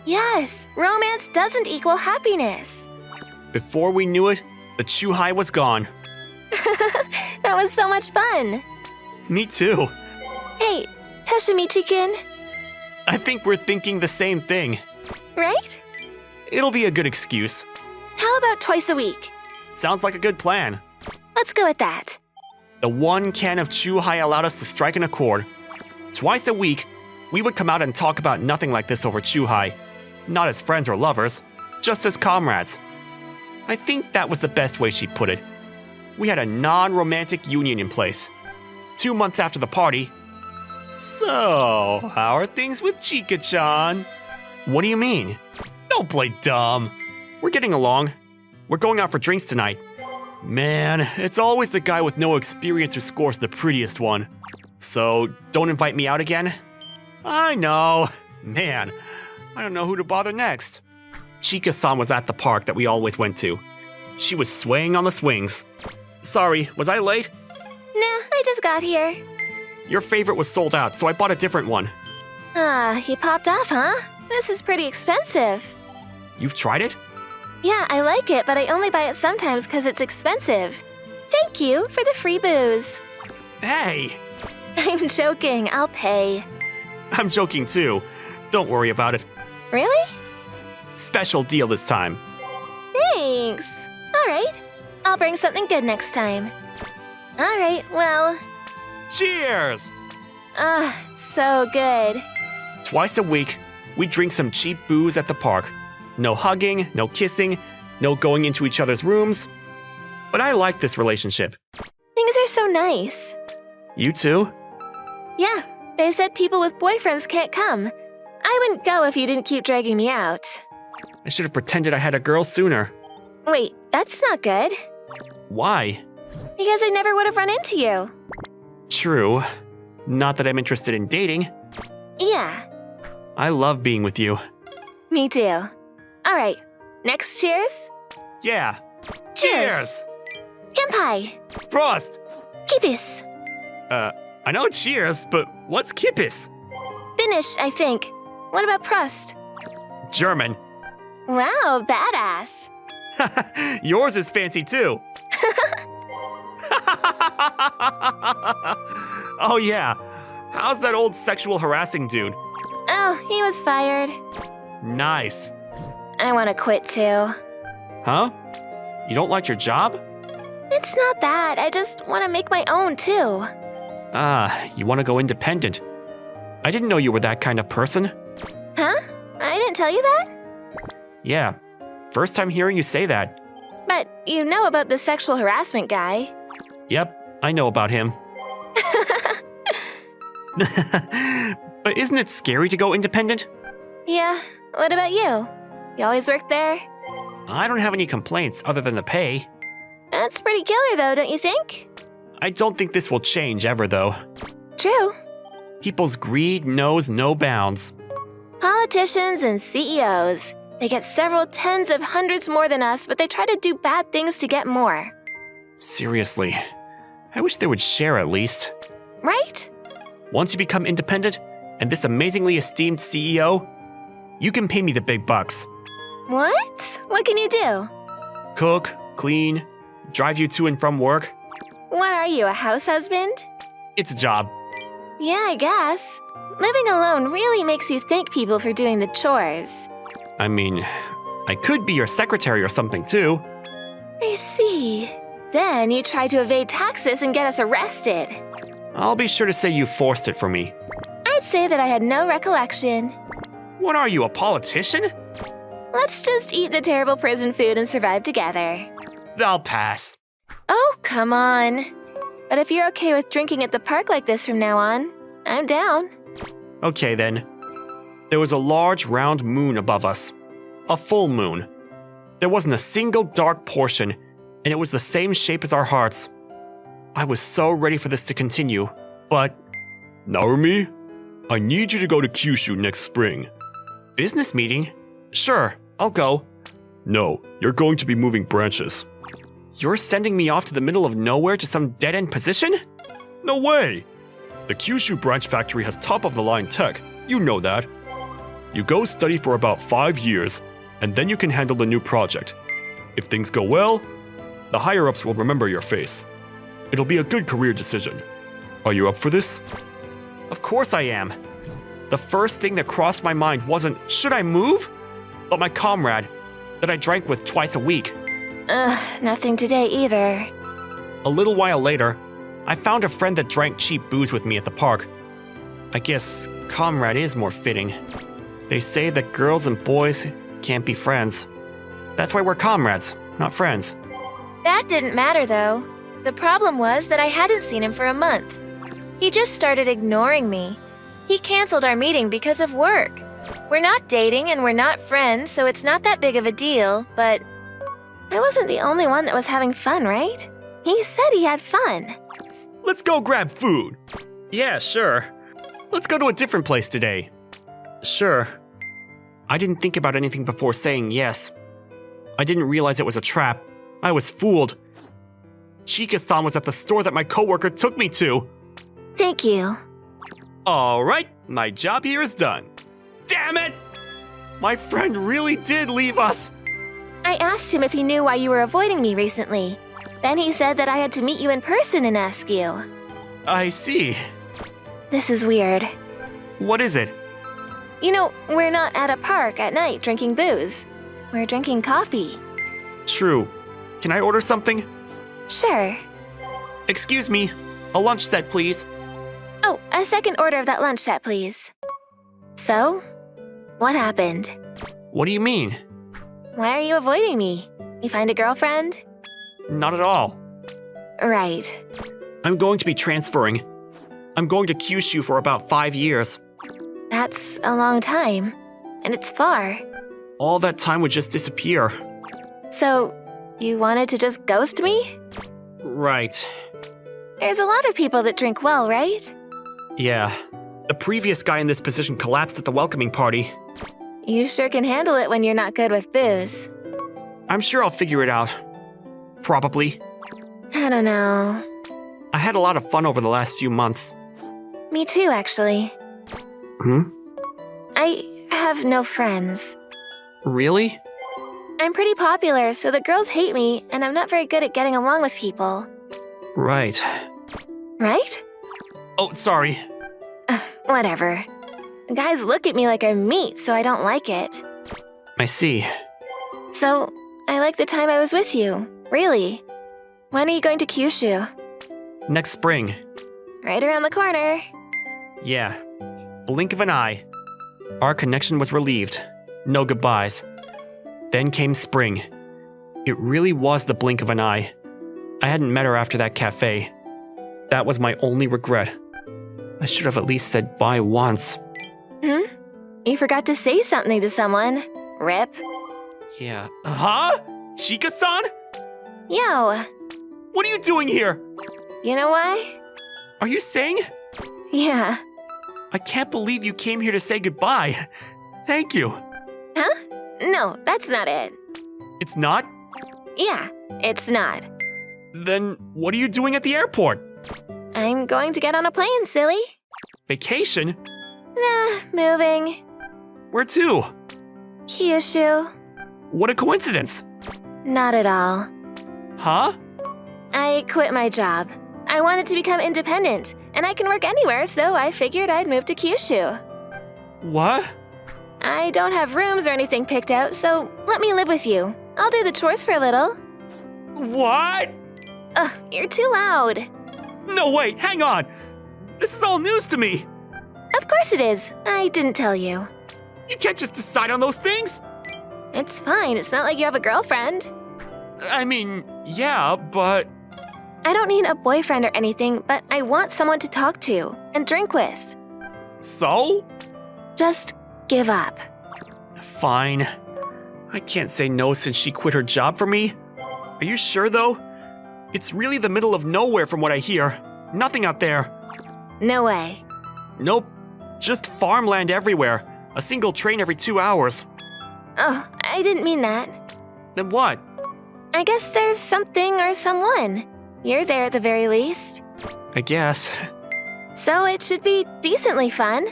Yes, romance doesn't equal happiness. Before we knew it, the Chuhai was gone. That was so much fun. Me too. Hey, Toshimichi-kun, I think we're thinking the same thing. right? It'll be a good excuse. How about twice a week? Sounds like a good plan. Let's go with that. The one can of Chuhai allowed us to strike an accord. Twice a week, we would come out and talk about nothing like this over Chuhai. Not as friends or lovers, just as comrades. I think that was the best way she put it. We had a non-romantic union in place. 2 months after the party. So, how are things with Chika-chan? What do you mean? Don't play dumb. We're getting along. We're going out for drinks tonight. Man, it's always the guy with no experience who scores the prettiest one. So, don't invite me out again? I know. Man, I don't know who to bother next. Chika-san was at the park that we always went to. She was swaying on the swings. Sorry, was I late? Nah, I just got here. Your favorite was sold out, so I bought a different one. You popped off, huh? This is pretty expensive. You've tried it? Yeah, I like it, but I only buy it sometimes because it's expensive. Thank you for the free booze. Hey! I'm joking, I'll pay. I'm joking too. Don't worry about it. Really? Special deal this time. Thanks. All right. I'll bring something good next time. All right, well, Cheers! so good. Twice a week, we drink some cheap booze at the park. No hugging, no kissing, no going into each other's rooms. But I like this relationship. Things are so nice. You too? Yeah, they said people with boyfriends can't come. I wouldn't go if you didn't keep dragging me out. I should have pretended I had a girl sooner. Wait, that's not good. Why? Because I never would have run into you. True. Not that I'm interested in dating. Yeah, I love being with you. me too. All right, next cheers. Yeah. Cheers. Kenpai. Prost! Kippis. I know cheers, but what's kippis? Finnish, I think. What about Prost? German. Wow, badass. Yours is fancy too. Oh yeah. How's that old sexual harassing dude? Oh, he was fired. Nice. I want to quit too. Huh? You don't like your job? It's not that. I just want to make my own too. Ah, you want to go independent. I didn't know you were that kind of person. Huh? I didn't tell you that? Yeah. First time hearing you say that. But you know about the sexual harassment guy. Yep, I know about him. But isn't it scary to go independent? Yeah, what about you? You always worked there? I don't have any complaints other than the pay. That's pretty killer, though, don't you think? I don't think this will change ever, though. True. People's greed knows no bounds. Politicians and CEOs. They get several tens of hundreds more than us, but they try to do bad things to get more. Seriously. I wish they would share at least. Right? Once you become independent, and this amazingly esteemed CEO, you can pay me the big bucks. What? What can you do? Cook, clean, drive you to and from work. What are you, a house husband? It's a job. Yeah, I guess. Living alone really makes you thank people for doing the chores. I mean, I could be your secretary or something too. I see. Then you try to evade taxes and get us arrested. I'll be sure to say you forced it for me. I'd say that I had no recollection. What are you, a politician? Let's just eat the terrible prison food and survive together. I'll pass. Oh, come on. But if you're okay with drinking at the park like this from now on, I'm down. Okay then. There was a large round moon above us. A full moon. There wasn't a single dark portion, and it was the same shape as our hearts. I was so ready for this to continue, but... Narumi, I need you to go to Kyushu next spring. Business meeting? Sure, I'll go. No, you're going to be moving branches. You're sending me off to the middle of nowhere to some dead-end position? No way! The Kyushu branch factory has top-of-the-line tech. You know that. You go study for about 5 years, and then you can handle the new project. If things go well, the higher-ups will remember your face. It'll be a good career decision. Are you up for this? Of course I am. The first thing that crossed my mind wasn't, should I move? But my comrade, that I drank with twice a week. Nothing today either. A little while later, I found a friend that drank cheap booze with me at the park. I guess comrade is more fitting. They say that girls and boys can't be friends. That's why we're comrades, not friends. That didn't matter, though. The problem was that I hadn't seen him for a month. He just started ignoring me. He canceled our meeting because of work. We're not dating and we're not friends, so it's not that big of a deal, but I wasn't the only one that was having fun, right? He said he had fun. Let's go grab food. Yeah, sure. Let's go to a different place today. Sure. I didn't think about anything before saying yes. I didn't realize it was a trap. I was fooled. Chika-san was at the store that my coworker took me to. Thank you. All right, my job here is done. Damn it! My friend really did leave us. I asked him if he knew why you were avoiding me recently. Then he said that I had to meet you in person and ask you. I see. This is weird. What is it? You know, we're not at a park at night drinking booze. We're drinking coffee. True. Can I order something? Sure. Excuse me. A lunch set, please. Oh, a second order of that lunch set, please. So, what happened? What do you mean? Why are you avoiding me? You find a girlfriend? Not at all. Right. I'm going to be transferring. I'm going to Kyushu for about 5 years. That's a long time. And it's far. All that time would just disappear. So, you wanted to just ghost me? Right. There's a lot of people that drink well, right? Yeah. The previous guy in this position collapsed at the welcoming party. You sure can handle it when you're not good with booze. I'm sure I'll figure it out. Probably. I don't know. I had a lot of fun over the last few months. Me too, actually. I have no friends. Really? I'm pretty popular, so the girls hate me, and I'm not very good at getting along with people. Right. Right? Oh, sorry. Whatever. Guys look at me like I'm meat, so I don't like it. I see. So, I like the time I was with you. Really. When are you going to Kyushu? Next spring. Right around the corner. Yeah. Blink of an eye. Our connection was relieved. No goodbyes. Then came spring. It really was the blink of an eye. I hadn't met her after that cafe. That was my only regret. I should have at least said bye once. You forgot to say something to someone. Rip. Yeah. Huh? Chika-san? Yo, What are you doing here? You know why? Are you saying? Yeah. I can't believe you came here to say goodbye. Thank you. Huh? No, that's not it. It's not? Yeah, it's not. Then what are you doing at the airport? I'm going to get on a plane, silly. Vacation? Nah, moving. Where to? Kyushu. What a coincidence. Not at all. Huh? I quit my job. I wanted to become independent, and I can work anywhere, so I figured I'd move to Kyushu. What? I don't have rooms or anything picked out, so let me live with you. I'll do the chores for a little. What? Ugh, you're too loud. No, wait, hang on. This is all news to me. Of course it is. I didn't tell you. You can't just decide on those things. It's fine. It's not like you have a girlfriend. I mean, yeah, but... I don't need a boyfriend or anything, but I want someone to talk to and drink with. So? Just give up. Fine. I can't say no since she quit her job for me. Are you sure, though? It's really the middle of nowhere from what I hear. Nothing out there. No way. Nope. Just farmland everywhere. A single train every 2 hours. Oh, I didn't mean that. Then what? I guess there's something or someone. You're there at the very least. I guess. So it should be decently fun.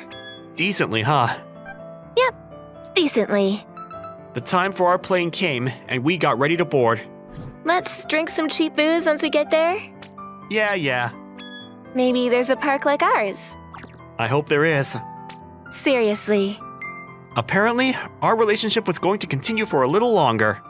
Decently, huh? Yep, decently. The time for our plane came, and we got ready to board. Let's drink some cheap booze once we get there. Yeah. Maybe there's a park like ours. I hope there is. Seriously. Apparently, our relationship was going to continue for a little longer.